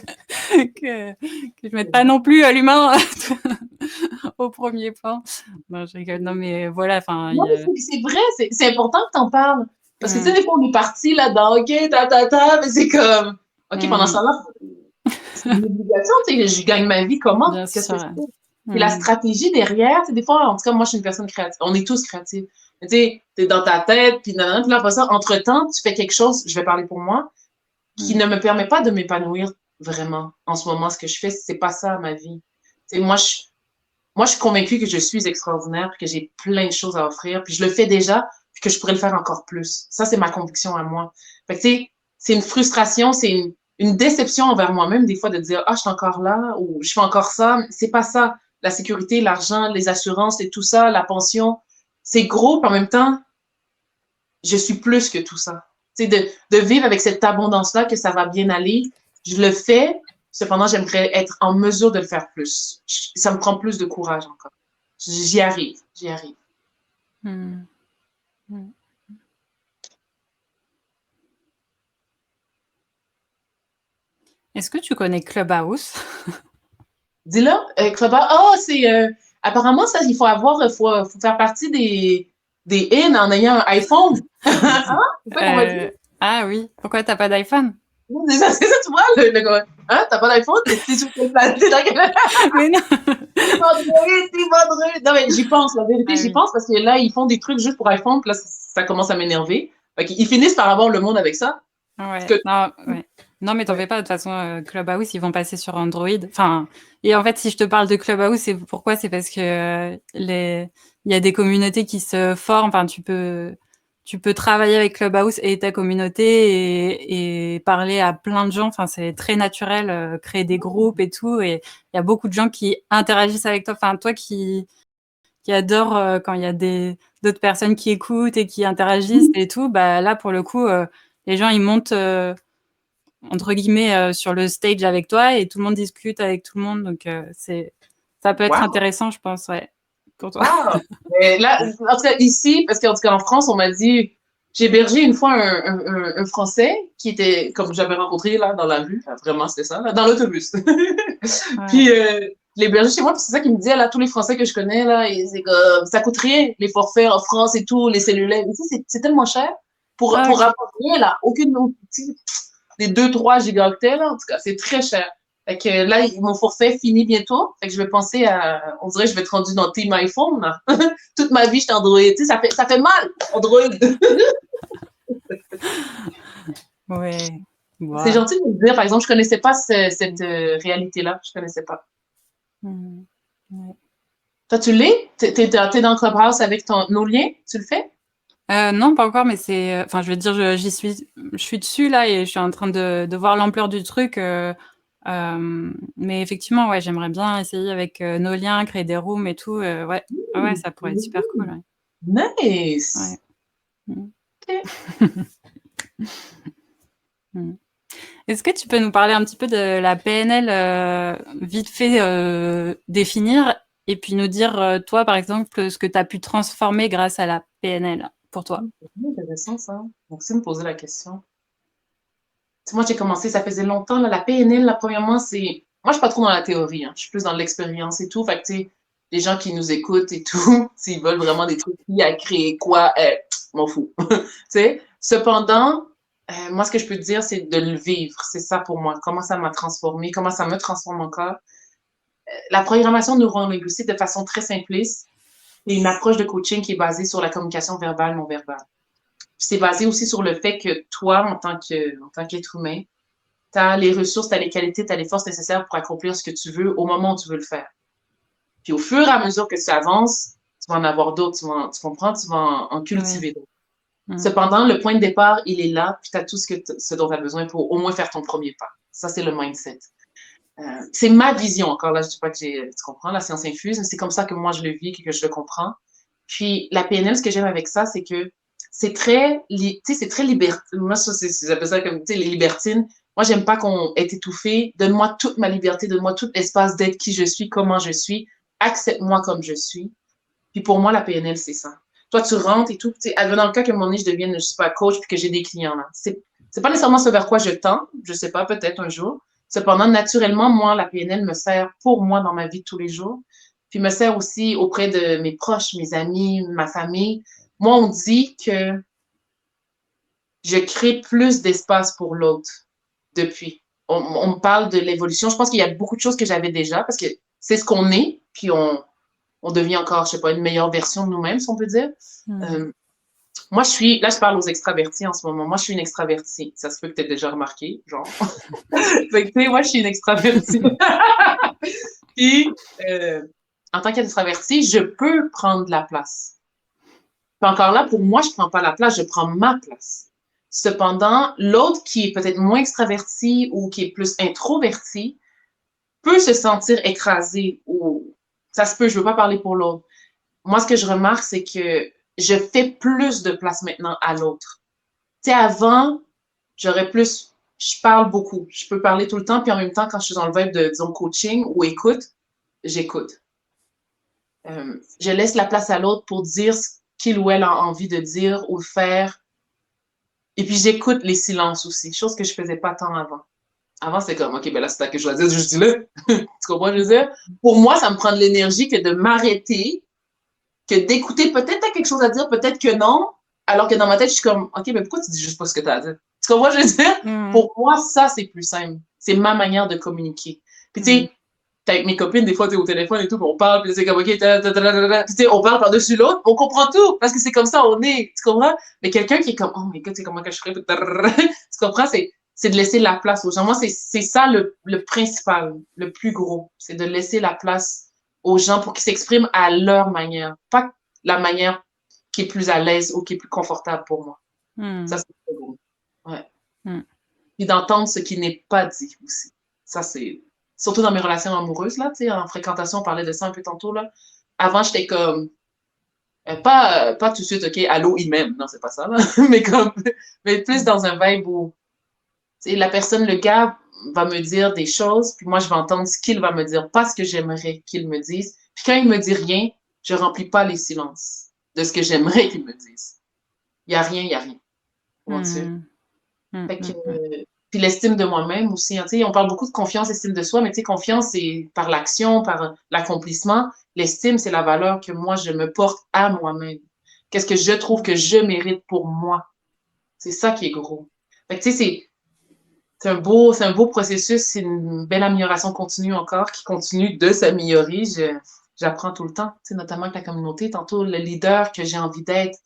je mette pas non plus l'humain au premier plan. Non, je rigole. Non, mais voilà, enfin. Non, c'est vrai, c'est important que t'en parles. Parce que tu sais, des fois, on est parti là-dedans, OK, mais c'est comme, OK, pendant ce temps-là, c'est une obligation, tu sais, je gagne ma vie comment? Qu'est-ce que je fais? Et la stratégie derrière, tu sais, des fois, en tout cas, moi, je suis une personne créative. On est tous créatifs. Tu sais, t'es dans ta tête, puis après ça, entre-temps, tu fais quelque chose, je vais parler pour moi, qui ne me permet pas de m'épanouir vraiment. En ce moment, ce que je fais, c'est pas ça, ma vie. Tu sais, moi, je suis convaincue que je suis extraordinaire, que j'ai plein de choses à offrir, puis je le fais déjà, puis que je pourrais le faire encore plus. Ça, c'est ma conviction à moi. Fait que, tu sais, c'est une frustration, c'est une déception envers moi-même, des fois, de dire, ah, je suis encore là, ou je fais encore ça. C'est pas ça. La sécurité, l'argent, les assurances, et tout ça, la pension, c'est gros, puis en même temps, je suis plus que tout ça. Tu sais, de vivre avec cette abondance-là, que ça va bien aller, je le fais, cependant, j'aimerais être en mesure de le faire plus. Ça me prend plus de courage encore. J'y arrive. Est-ce que tu connais Clubhouse? Dis-le, Clubhouse. Oh, c'est apparemment ça, il faut faire partie des in en ayant un iPhone. Hein? C'est ça qu'on m'a dit? Ah oui. Pourquoi t'as pas d'iPhone? C'est ça, tu vois, hein? T'as pas d'iPhone? T'es sur quelle planète? Mais non. Non, mais j'y pense, la vérité, j'y pense parce que là, ils font des trucs juste pour iPhone, puis là, ça commence à m'énerver. Fait qu'ils finissent par avoir le monde avec ça. Ouais. Que... Non, mais t'en fais pas. De toute façon, Clubhouse, ils vont passer sur Android. Enfin, et en fait, si je te parle de Clubhouse, c'est pourquoi? C'est parce que il y a des communautés qui se forment. Enfin, tu peux travailler avec Clubhouse et ta communauté et parler à plein de gens. Enfin, c'est très naturel, créer des groupes et tout. Et il y a beaucoup de gens qui interagissent avec toi. Enfin, toi qui adore quand il y a d'autres personnes qui écoutent et qui interagissent et tout, bah là pour le coup les gens ils montent entre guillemets sur le stage avec toi et tout le monde discute avec tout le monde, donc ça peut être intéressant, je pense, ouais, pour toi. Wow. Mais là, en tout cas ici, parce qu'en tout cas en France, on m'a dit, j'ai hébergé une fois un Français qui était, comme j'avais rencontré là dans la rue, là, vraiment c'était ça, là, dans l'autobus. Puis je l'ai hébergé chez moi, puis c'est ça qu'il me disait, là, tous les Français que je connais, là, c'est comme, ça coûte rien, les forfaits en France et tout, les cellulaires. Ici, c'est tellement cher pour avoir rien, là, aucune des 2-3 gigaoctets, là, en tout cas, c'est très cher. Fait que là, mon forfait finit bientôt. Fait que je vais penser à, on dirait que je vais être rendu dans Team iPhone, là. Toute ma vie, je suis Android. Tu sais, ça fait mal, Android. Ouais. Wow. C'est gentil de me dire, par exemple, je connaissais pas cette réalité-là. Je connaissais pas. Ouais. Toi, tu l'es? T'es dans Clubhouse avec nos liens? Tu le fais? Non, pas encore, mais c'est, enfin, je veux dire, je suis dessus là et je suis en train de voir l'ampleur du truc. Mais effectivement, ouais, j'aimerais bien essayer avec nos liens, créer des rooms et tout. Ouais, ça pourrait être super cool. Ouais. Nice. Ouais. Okay. Est-ce que tu peux nous parler un petit peu de la PNL, vite fait définir, et puis nous dire, toi, par exemple, ce que tu as pu transformer grâce à la PNL pour toi? C'est intéressant, ça. Merci de me poser la question. Moi, j'ai commencé, ça faisait longtemps, là, la PNL, là, premièrement, c'est... Moi, je suis pas trop dans la théorie, hein. Je suis plus dans l'expérience et tout. Fait que, tu sais, les gens qui nous écoutent et tout, s'ils veulent vraiment des trucs, qui a créé quoi, m'en fous. Tu sais? Cependant, moi, ce que je peux te dire, c'est de le vivre. C'est ça pour moi. Comment ça m'a transformé, comment ça me transforme encore. La programmation neurolinguistique, de façon très simpliste, c'est une approche de coaching qui est basée sur la communication verbale, non verbale. C'est basé aussi sur le fait que toi, en tant qu'être humain, tu as les ressources, tu as les qualités, tu as les forces nécessaires pour accomplir ce que tu veux au moment où tu veux le faire. Puis au fur et à mesure que tu avances, tu vas en avoir d'autres, tu comprends, tu vas en cultiver d'autres. Cependant, le point de départ, il est là, puis tu as tout ce dont tu as besoin pour au moins faire ton premier pas. Ça, c'est le mindset. C'est ma vision, encore là, je ne dis pas que tu comprends, la science infuse, mais c'est comme ça que moi je le vis, que je le comprends. Puis la PNL, ce que j'aime avec ça, c'est que c'est très, tu sais, c'est très libertine. Moi, ça, j'appelle ça comme, tu sais, les libertines. Moi, j'aime pas qu'on ait étouffé. Donne-moi toute ma liberté, donne-moi tout l'espace d'être qui je suis, comment je suis. Accepte-moi comme je suis. Puis pour moi, la PNL, c'est ça. Toi, tu rentres et tout. Tu sais, dans le cas que mon nez, je devienne, je sais pas, coach puis que j'ai des clients là. C'est pas nécessairement ce vers quoi je tends. Je sais pas, peut-être un jour. Cependant, naturellement, moi, la PNL me sert pour moi dans ma vie de tous les jours. Puis me sert aussi auprès de mes proches, mes amis, ma famille. Moi, on dit que je crée plus d'espace pour l'autre depuis. On me parle de l'évolution. Je pense qu'il y a beaucoup de choses que j'avais déjà parce que c'est ce qu'on est, puis on devient encore, je sais pas, une meilleure version de nous-mêmes, si on peut dire. Moi, là, je parle aux extravertis en ce moment. Moi, je suis une extravertie. Ça se peut que tu aies déjà remarqué, genre. Fait que, tu sais, moi, je suis une extravertie. Puis, en tant qu'extravertie, je peux prendre de la place. Puis encore là, pour moi, je prends pas la place, je prends ma place. Cependant, l'autre qui est peut-être moins extraverti ou qui est plus introverti peut se sentir écrasé ou ça se peut, je veux pas parler pour l'autre. Moi, ce que je remarque, c'est que je fais plus de place maintenant à l'autre. Tu sais, avant, je parle beaucoup. Je peux parler tout le temps, puis en même temps, quand je suis dans le vibe de, disons, coaching ou écoute, j'écoute. Je laisse la place à l'autre pour dire ce qu'il ou elle a envie de dire ou de faire. Et puis, j'écoute les silences aussi, chose que je faisais pas tant avant. Avant, c'était comme, OK, ben là, c'est ta que je dois dire, je dis là. Tu comprends, je veux dire? Pour moi, ça me prend de l'énergie que de m'arrêter, que d'écouter. Peut-être tu as quelque chose à dire, peut-être que non. Alors que dans ma tête, je suis comme, OK, mais pourquoi tu dis juste pas ce que tu as à dire? Tu comprends, je veux dire? Pour moi, ça, c'est plus simple. C'est ma manière de communiquer. Puis, tu sais, avec mes copines, des fois, t'es au téléphone et tout, puis on parle, puis c'est comme, OK, on parle par-dessus l'autre, on comprend tout, parce que c'est comme ça, on est, tu comprends? Mais quelqu'un qui est comme, oh my god, c'est comment que je ferais, tu comprends? C'est de laisser la place aux gens. Moi, c'est ça le principal, le plus gros. C'est de laisser la place aux gens pour qu'ils s'expriment à leur manière. Pas la manière qui est plus à l'aise ou qui est plus confortable pour moi. Ça, c'est très gros. Ouais. Puis d'entendre ce qui n'est pas dit aussi. Ça, c'est. Surtout dans mes relations amoureuses, là, tu sais, en fréquentation, on parlait de ça un peu tantôt, là. Avant, j'étais comme. Pas tout de suite, OK, allô, il m'aime. Non, c'est pas ça, là. mais comme. Mais plus dans un vibe où la personne, le gars, va me dire des choses, puis moi, je vais entendre ce qu'il va me dire, pas ce que j'aimerais qu'il me dise. Puis quand il me dit rien, je remplis pas les silences de ce que j'aimerais qu'il me dise. Il y a rien, il y a rien. Comprends-tu? Fait que, puis l'estime de moi-même aussi. Hein, on parle beaucoup de confiance, estime de soi, mais confiance, c'est par l'action, par l'accomplissement. L'estime, c'est la valeur que moi, je me porte à moi-même. Qu'est-ce que je trouve que je mérite pour moi? C'est ça qui est gros. Fait que, c'est un beau processus, c'est une belle amélioration continue encore, qui continue de s'améliorer. J'apprends tout le temps, notamment avec la communauté. Tantôt, le leader que j'ai envie d'être.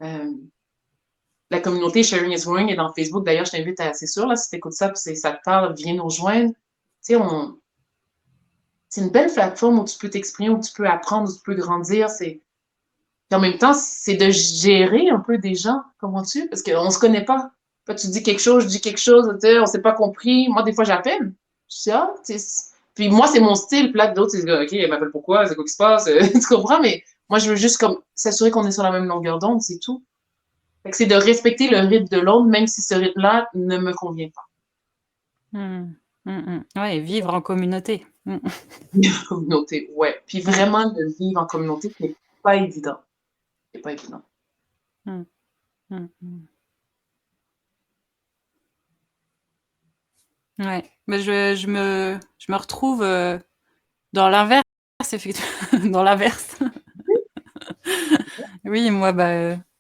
La communauté Sharing is Growing est dans Facebook. D'ailleurs, je t'invite à, c'est sûr, là, si tu écoutes ça, puis ça te parle, viens nous rejoindre. C'est une belle plateforme où tu peux t'exprimer, où tu peux apprendre, où tu peux grandir. Puis en même temps, c'est de gérer un peu des gens, comprends-tu? Parce qu'on se connaît pas. Toi, tu dis quelque chose, je dis quelque chose, on s'est pas compris. Moi, des fois, j'appelle. Je dis, ah, puis moi, c'est mon style. Puis là, d'autres, c'est OK, elle m'appelle pourquoi? C'est quoi qui se passe? Tu comprends? Mais moi, je veux juste comme s'assurer qu'on est sur la même longueur d'onde, c'est tout. Fait que c'est de respecter le rythme de l'autre, même si ce rythme-là ne me convient pas. Ouais, vivre en communauté. Vivre en communauté, ouais. Puis vraiment, le vivre en communauté, ce n'est pas évident. C'est pas évident. Ouais, mais je me retrouve dans l'inverse, effectivement. Dans l'inverse. Oui, moi,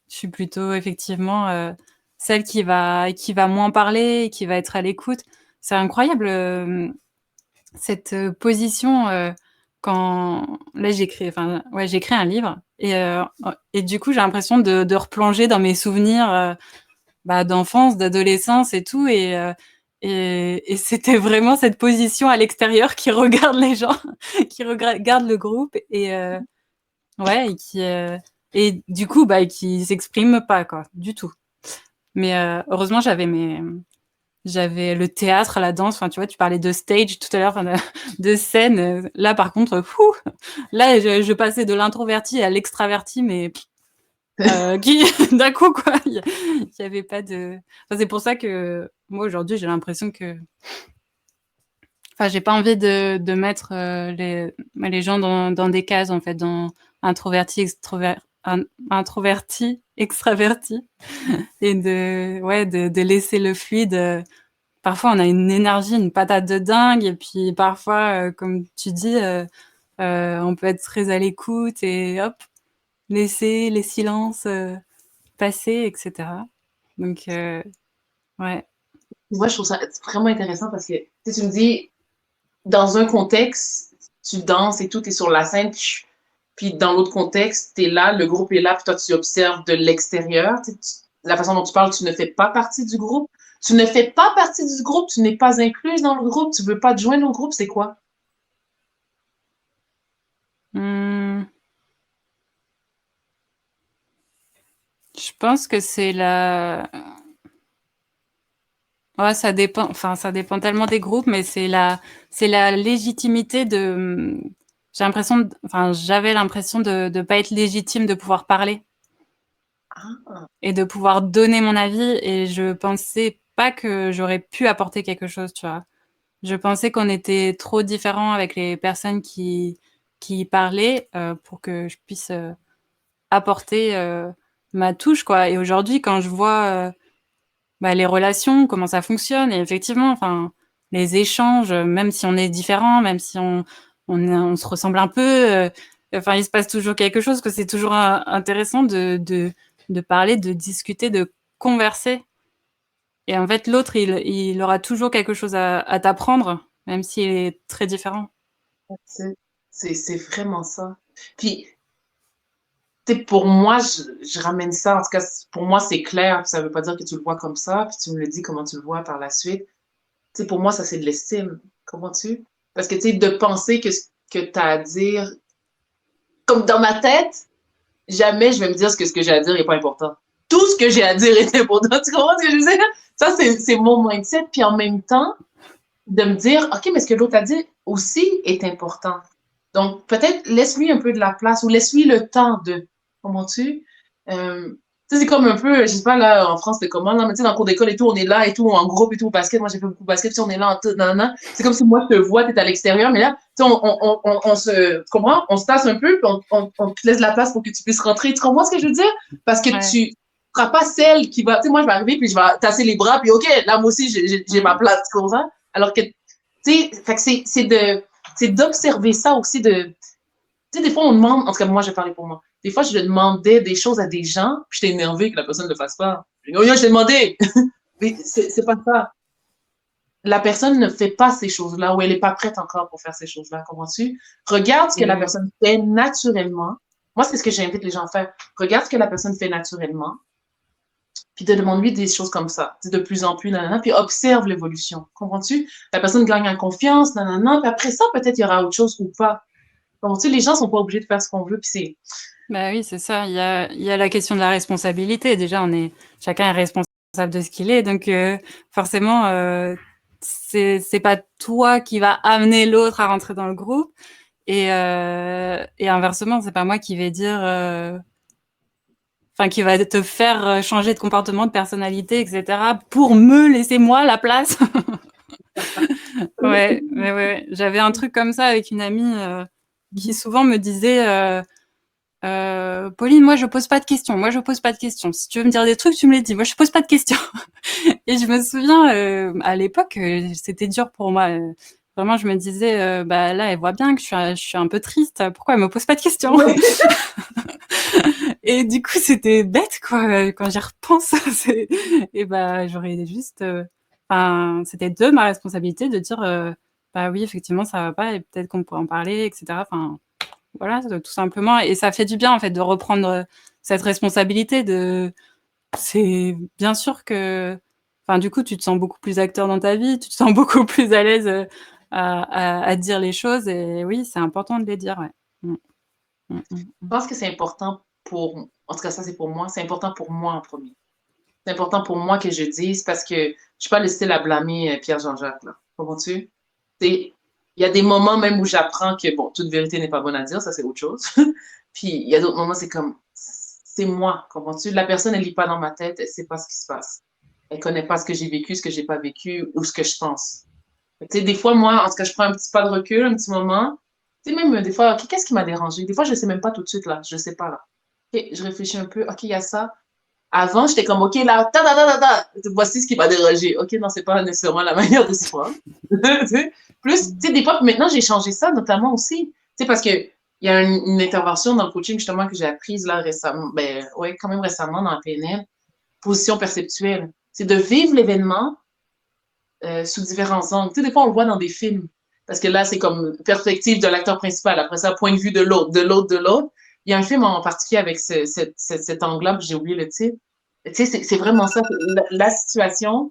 je suis plutôt effectivement celle qui va moins parler, qui va être à l'écoute. C'est incroyable cette position quand là j'écris un livre et du coup j'ai l'impression de replonger dans mes souvenirs d'enfance, d'adolescence et tout et c'était vraiment cette position à l'extérieur qui regarde les gens, qui regarde le groupe ouais, et du coup, qui s'exprime pas, quoi, du tout. Mais heureusement, j'avais le théâtre, la danse. Enfin, tu vois, tu parlais de stage tout à l'heure, de scène. Là, par contre, là, je passais de l'introverti à l'extraverti, mais qui d'un coup, quoi. Il y avait pas de. Enfin, c'est pour ça que moi aujourd'hui, j'ai l'impression que. Enfin, j'ai pas envie de mettre les gens dans des cases, en fait, dans introverti, introverti, extraverti, et de laisser le fluide. Parfois, on a une énergie, une patate de dingue, et puis parfois, comme tu dis, on peut être très à l'écoute et hop, laisser les silences passer, etc. Donc, ouais. Moi, je trouve ça vraiment intéressant parce que tu me dis, dans un contexte, tu danses et tout, tu es sur la scène, puis dans l'autre contexte, tu es là, le groupe est là, puis toi, tu observes de l'extérieur. La façon dont tu parles, tu ne fais pas partie du groupe. Tu ne fais pas partie du groupe, tu n'es pas incluse dans le groupe, tu veux pas te joindre au groupe, c'est quoi? Je pense que c'est ouais, ça dépend. Enfin, ça dépend tellement des groupes, mais c'est la légitimité de. J'avais l'impression de pas être légitime de pouvoir parler Ah, et de pouvoir donner mon avis. Et je pensais pas que j'aurais pu apporter quelque chose, tu vois. Je pensais qu'on était trop différents avec les personnes qui parlaient pour que je puisse apporter ma touche, quoi. Et aujourd'hui, quand je vois les relations, comment ça fonctionne, et effectivement, enfin, les échanges, même si on est différents, même si on se ressemble un peu, enfin, il se passe toujours quelque chose, que c'est toujours intéressant de parler, de discuter, de converser. Et en fait, l'autre, il aura toujours quelque chose à t'apprendre, même s'il est très différent. C'est vraiment ça. Puis, tu sais, pour moi, je ramène ça. En tout cas, pour moi, c'est clair. Ça veut pas dire que tu le vois comme ça. Puis tu me le dis comment tu le vois par la suite. Tu sais, pour moi, ça, c'est de l'estime. Comprends-tu? Parce que, tu sais, de penser que ce que tu as à dire, comme dans ma tête, jamais je vais me dire ce que j'ai à dire n'est pas important. Tout ce que j'ai à dire est important. Tu comprends ce que je veux dire? Ça, c'est mon mindset. Puis en même temps, de me dire, OK, mais ce que l'autre a dit aussi est important. Donc, peut-être laisse-lui un peu de la place ou laisse-lui le temps de. Comprends-tu? Euh, tu sais, c'est comme un peu, je sais pas, là, en France, c'est comment, là, mais tu sais, dans le cours d'école et tout, on est là et tout, en groupe et tout, au basket. Moi, j'ai fait beaucoup de basket, puis on est là en tout, nan, nan, nan. C'est comme si moi, je te vois, t'es à l'extérieur, mais là, tu sais, on se, tu comprends? On se tasse un peu, puis on te laisse de la place pour que tu puisses rentrer. Tu comprends ce que je veux dire? Parce que Ouais. tu seras pas celle qui va, tu sais, moi, je vais arriver, puis je vais tasser les bras, puis OK, là, moi aussi, j'ai ma Mm. place, tu comprends? Alors que, tu sais, fait que c'est d'observer ça aussi, de, tu sais, des fois, on demande, en tout cas, moi, je vais parler pour moi. Des fois, je demandais des choses à des gens, puis j'étais énervée que la personne ne le fasse pas. Je dis, oh, je t'ai demandé! Mais c'est pas ça. La personne ne fait pas ces choses-là, ou elle n'est pas prête encore pour faire ces choses-là, comprends-tu? Regarde ce que la Et personne fait naturellement. Moi, c'est ce que j'invite les gens à faire. Regarde ce que la personne fait naturellement, puis de demande-lui des choses comme ça, de plus en plus, nanana, puis observe l'évolution, comprends-tu? La personne gagne en confiance, nanana, puis après ça, peut-être il y aura autre chose ou pas. Comprends-tu? Les gens sont pas obligés de faire ce qu'on veut, puis c'est bah oui, c'est ça. Il y a la question de la responsabilité. Déjà, chacun est responsable de ce qu'il est. Donc, forcément, c'est pas toi qui va amener l'autre à rentrer dans le groupe. Et inversement, c'est pas moi qui vais dire, enfin, qui va te faire changer de comportement, de personnalité, etc. pour me laisser moi la place. Ouais. J'avais un truc comme ça avec une amie qui souvent me disait, Pauline, moi je pose pas de questions. Moi je pose pas de questions. Si tu veux me dire des trucs, tu me les dis. Moi je pose pas de questions. Et je me souviens à l'époque, c'était dur pour moi. Vraiment, je me disais, bah là, elle voit bien que je suis un peu triste. Pourquoi elle me pose pas de questions? ouais. Et du coup, c'était bête, quoi. Quand j'y repense, et bah j'aurais juste, enfin, c'était de ma responsabilité de dire, bah oui, effectivement, ça va pas, et peut-être qu'on pourrait en parler, etc. Enfin, voilà, tout simplement. Et ça fait du bien, en fait, de reprendre cette responsabilité de, c'est bien sûr que, enfin, du coup, tu te sens beaucoup plus acteur dans ta vie, tu te sens beaucoup plus à l'aise à dire les choses. Et oui, c'est important de les dire, ouais. Mm, Je pense que c'est important pour, en tout cas, ça c'est pour moi, c'est important pour moi en premier. C'est important pour moi que je dise parce que je suis pas le style à blâmer Pierre Jean-Jacques, là. Comprends-tu? Il y a des moments même où j'apprends que, bon, toute vérité n'est pas bonne à dire, ça c'est autre chose. Puis il y a d'autres moments, c'est comme, c'est moi, comprends-tu? La personne, elle lit pas dans ma tête, elle sait pas ce qui se passe. Elle connaît pas ce que j'ai vécu, ce que j'ai pas vécu ou ce que je pense. Tu sais, des fois, moi, en tout cas, je prends un petit pas de recul, un petit moment. Tu sais, même des fois, OK, qu'est-ce qui m'a dérangé? Des fois, je sais même pas tout de suite, là. Je sais pas, là. OK, je réfléchis un peu. OK, il y a ça. Avant, j'étais comme, OK, là, voici ce qui m'a dérangé. OK, non, c'est pas nécessairement la manière de se prendre. Tu sais, plus, tu sais, des fois, maintenant, j'ai changé ça, notamment aussi. Tu sais, parce que il y a une intervention dans le coaching, justement, que j'ai apprise, là, récemment. Ben, ouais, quand même récemment, dans la PNL. Position perceptuelle. C'est de vivre l'événement sous différents angles. Tu sais, des fois, on le voit dans des films. Parce que là, c'est comme perspective de l'acteur principal. Après ça, point de vue de l'autre, de l'autre, de l'autre. Il y a un film en particulier avec cet angle-là, j'ai oublié le titre. Tu sais, c'est vraiment ça. La situation,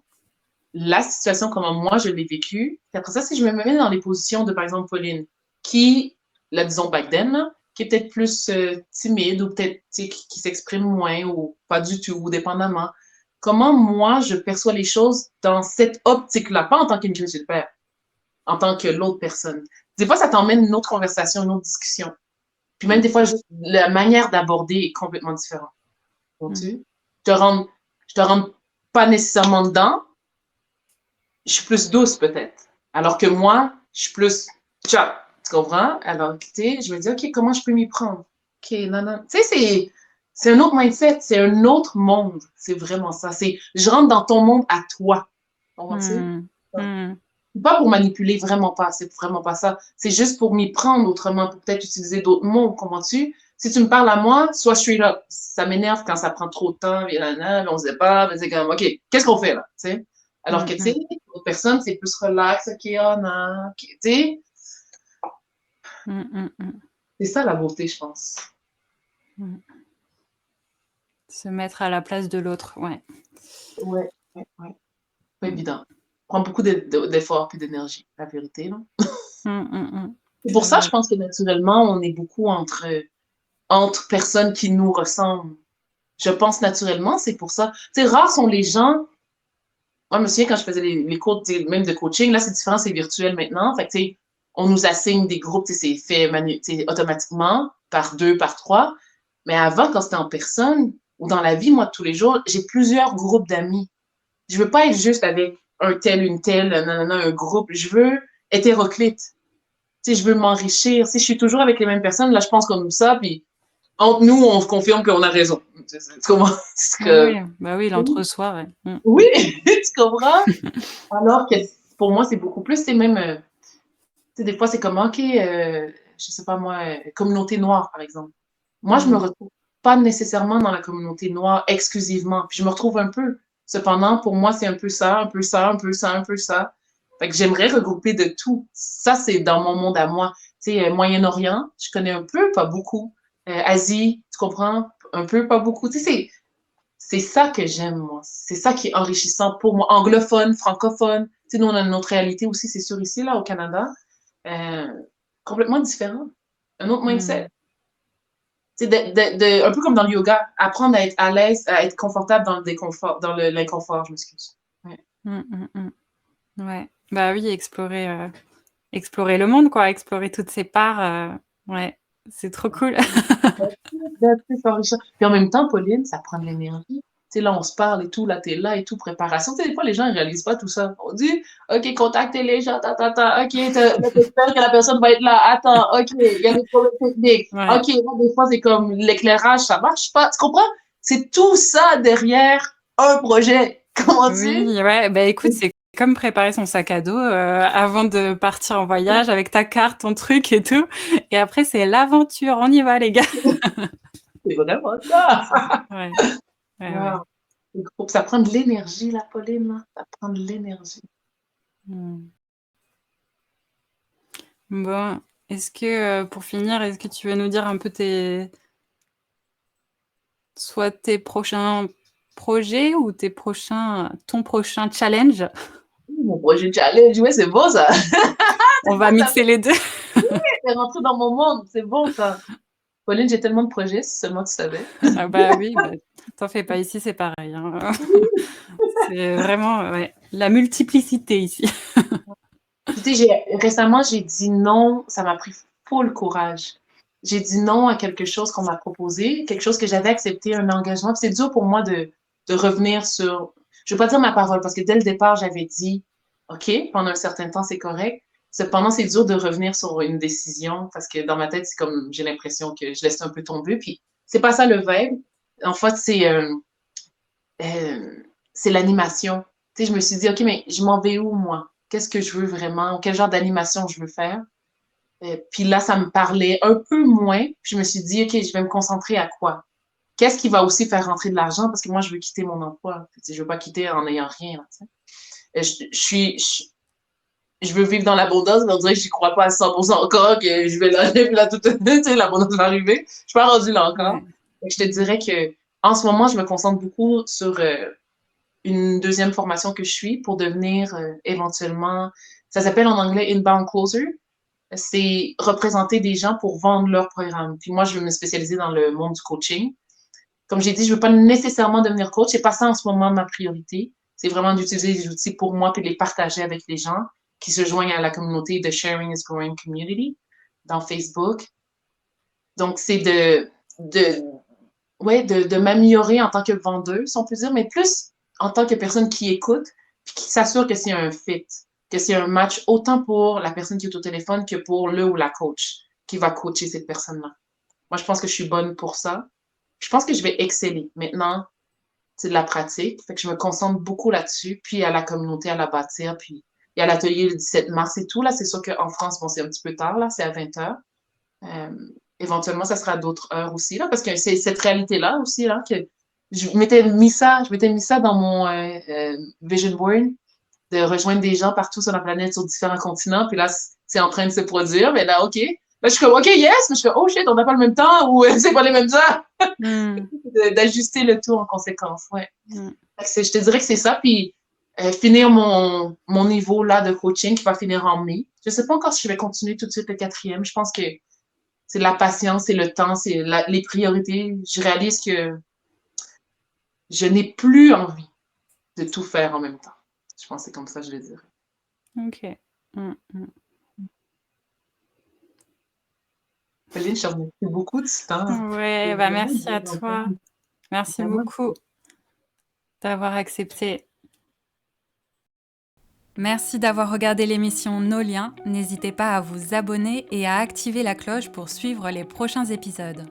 comment moi je l'ai vécue. Et après ça, si je me mets dans les positions de, par exemple, Pauline, qui, là, disons back then, là, qui est peut-être plus timide ou peut-être qui s'exprime moins ou pas du tout, ou dépendamment. Comment moi je perçois les choses dans cette optique-là, pas en tant qu'une sur le père, en tant que l'autre personne. Des fois, ça t'emmène une autre conversation, une autre discussion. Puis même des fois, juste la manière d'aborder est complètement différente. mm. Comprends-tu? Je te rends pas nécessairement dedans, je suis plus douce peut-être. Alors que moi, je suis plus tcha, tu comprends? Alors, tu sais, je me dis, OK, comment je peux m'y prendre? OK, non, non. Tu sais, c'est un autre mindset, c'est un autre monde. C'est vraiment ça. C'est, je rentre dans ton monde à toi. Comprends-tu? Mm. Mm. Pas pour manipuler, vraiment pas. C'est vraiment pas ça. C'est juste pour m'y prendre autrement, pour peut-être utiliser d'autres mots. Comprends-tu? Si tu me parles à moi, sois straight up. Ça m'énerve quand ça prend trop de temps, et là, là, on se sait pas, mais c'est comme, OK, qu'est-ce qu'on fait là? Tu sais? Alors que, tu sais, Mm. l'autre personne, c'est plus relax, OK, oh non, OK, tu sais. C'est ça la beauté, je pense. Se mettre à la place de l'autre, ouais. Ouais, ouais, ouais. Pas évident. Prend beaucoup d'efforts et d'énergie, la vérité, là. C'est pour C'est ça, je vrai. pense que naturellement, on est beaucoup entre personnes qui nous ressemblent. Je pense naturellement, c'est pour ça. Tu sais, rares sont les gens. Moi, je me souviens quand je faisais les cours même de coaching, là, c'est différent, c'est virtuel maintenant. Fait que, tu sais, on nous assigne des groupes, tu sais, c'est fait automatiquement, par 2, par 3. Mais avant, quand c'était en personne ou dans la vie, moi, de tous les jours, j'ai plusieurs groupes d'amis. Je veux pas être juste avec un tel, une telle, nanana, un groupe. Je veux hétéroclite. Tu sais, je veux m'enrichir. Si je suis toujours avec les mêmes personnes, là, je pense comme ça, puis entre nous, on se confirme qu'on a raison. Tu comprends? Oui, bah oui, l'entre-soi, ouais. Oui, tu comprends? Alors que pour moi, c'est beaucoup plus, c'est même, tu sais, des fois, c'est comme, OK, je sais pas moi, communauté noire, par exemple. Moi, je me retrouve pas nécessairement dans la communauté noire exclusivement, puis je me retrouve un peu. Cependant, pour moi, c'est un peu ça, un peu ça, un peu ça, un peu ça. Fait que j'aimerais regrouper de tout. Ça, c'est dans mon monde à moi. Tu sais, Moyen-Orient, je connais un peu, pas beaucoup. Asie, tu comprends? Un peu, pas beaucoup. Tu sais, c'est ça que j'aime, moi. C'est ça qui est enrichissant pour moi. Anglophone, francophone. Tu sais, nous, on a notre réalité aussi, c'est sûr, ici, là, au Canada. Euh, Complètement différent. Un autre mindset. Tu sais, un peu comme dans le yoga, apprendre à être à l'aise, à être confortable dans le déconfort, dans l'inconfort, je m'excuse. Ouais. Ouais. Bah oui, explorer le monde, quoi, explorer toutes ses parts. Ouais, c'est trop cool. C'est enrichissant. Puis en même temps, Pauline, ça prend de l'énergie. Tu sais, là, on se parle et tout, là, t'es là et tout, préparation. Tu sais, des fois, les gens, ils réalisent pas tout ça. On dit, OK, contactez les gens, OK, là, t'espères que la personne va être là. Attends, OK, il y a des problèmes techniques. Ouais. OK, là, des fois, c'est comme l'éclairage, ça marche pas. Tu comprends? C'est tout ça derrière un projet. Comment dire? Oui, ouais, bah écoute, c'est comme préparer son sac à dos avant de partir en voyage avec ta carte, ton truc et tout. Et après, c'est l'aventure. On y va, les gars. C'est vraiment ça. Ouais, ouais, ouais. Wow. Ça prend de l'énergie, la Pauline, là. Ça prend de l'énergie. Bon, est-ce que, pour finir, est-ce que tu veux nous dire un peu soit tes prochains projets ou ton prochain challenge? Mon projet challenge, ouais, c'est beau ça. On va mixer les deux. C'est rentré dans mon monde, c'est bon ça. Pauline, j'ai tellement de projets, si seulement tu savais. Ah bah oui, bah, t'en fais pas, ici c'est pareil. Hein. C'est vraiment ouais, la multiplicité ici. Tu sais, récemment, j'ai dit non, ça m'a pris full courage. J'ai dit non à quelque chose qu'on m'a proposé, quelque chose que j'avais accepté, un engagement. Puis c'est dur pour moi de revenir sur, je veux pas dire ma parole, parce que dès le départ, j'avais dit, OK, pendant un certain temps, c'est correct. Cependant, c'est dur de revenir sur une décision, parce que dans ma tête, c'est comme, j'ai l'impression que je laisse un peu tomber. Puis c'est pas ça le vibe. En fait, c'est l'animation. Tu sais, je me suis dit, OK, mais je m'en vais où, moi? Qu'est-ce que je veux vraiment? Quel genre d'animation je veux faire? Puis là, ça me parlait un peu moins. Puis je me suis dit, OK, je vais me concentrer à quoi? Qu'est-ce qui va aussi faire rentrer de l'argent? Parce que moi, je veux quitter mon emploi. Tu sais, je veux pas quitter en n'ayant rien. Là, tu sais. Je veux vivre dans l'abondance, mais on dirait que j'y crois pas à 100% encore, que je vais l'arriver là tout, tu sais, l'abondance va arriver. Je suis pas rendue là encore. Ouais. Je te dirais que en ce moment, je me concentre beaucoup sur une deuxième formation que je suis pour devenir éventuellement, ça s'appelle en anglais Inbound Closer. C'est représenter des gens pour vendre leur programme. Puis moi, je veux me spécialiser dans le monde du coaching. Comme j'ai dit, je veux pas nécessairement devenir coach. C'est pas ça en ce moment ma priorité. C'est vraiment d'utiliser les outils pour moi puis de les partager avec les gens qui se joignent à la communauté de Sharing is Growing Community dans Facebook. Donc, c'est de m'améliorer en tant que vendeuse, si on peut dire, mais plus en tant que personne qui écoute, puis qui s'assure que c'est un fit, que c'est un match autant pour la personne qui est au téléphone que pour le ou la coach qui va coacher cette personne-là. Moi, je pense que je suis bonne pour ça. Je pense que je vais exceller. Maintenant, c'est de la pratique. Fait que je me concentre beaucoup là-dessus, puis à la communauté à la bâtir, puis il y a l'atelier le 17 mars et tout. Là, c'est sûr qu'en France, bon, c'est un petit peu tard, là, c'est à 20h. Euh, Éventuellement, ça sera à d'autres heures aussi, là, parce que c'est cette réalité-là aussi, là, que je m'étais mis ça dans mon vision board, de rejoindre des gens partout sur la planète, sur différents continents, puis là, c'est en train de se produire, mais là, OK. Là, je suis comme, OK, yes, mais je fais, oh shit, on n'a pas le même temps ou c'est pas les mêmes heures. Mm. D'ajuster le tout en conséquence, ouais. Mm. Je te dirais que c'est ça, puis finir mon niveau là de coaching qui va finir en mai. Je sais pas encore si je vais continuer tout de suite le 4e. Je pense que c'est la patience, c'est le temps, c'est les priorités. Je réalise que je n'ai plus envie de tout faire en même temps. Je pense que c'est comme ça que je le dirais. OK. Mm, mm. Pauline, je te remercie beaucoup du temps. Ouais, bah merci à toi. Merci beaucoup d'avoir accepté. Merci d'avoir regardé l'émission Nos liens. N'hésitez pas à vous abonner et à activer la cloche pour suivre les prochains épisodes.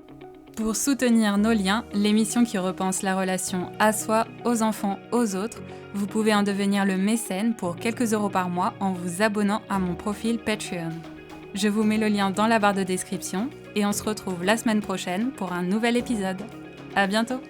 Pour soutenir Nos liens, l'émission qui repense la relation à soi, aux enfants, aux autres, vous pouvez en devenir le mécène pour quelques euros par mois en vous abonnant à mon profil Patreon. Je vous mets le lien dans la barre de description et on se retrouve la semaine prochaine pour un nouvel épisode. À bientôt!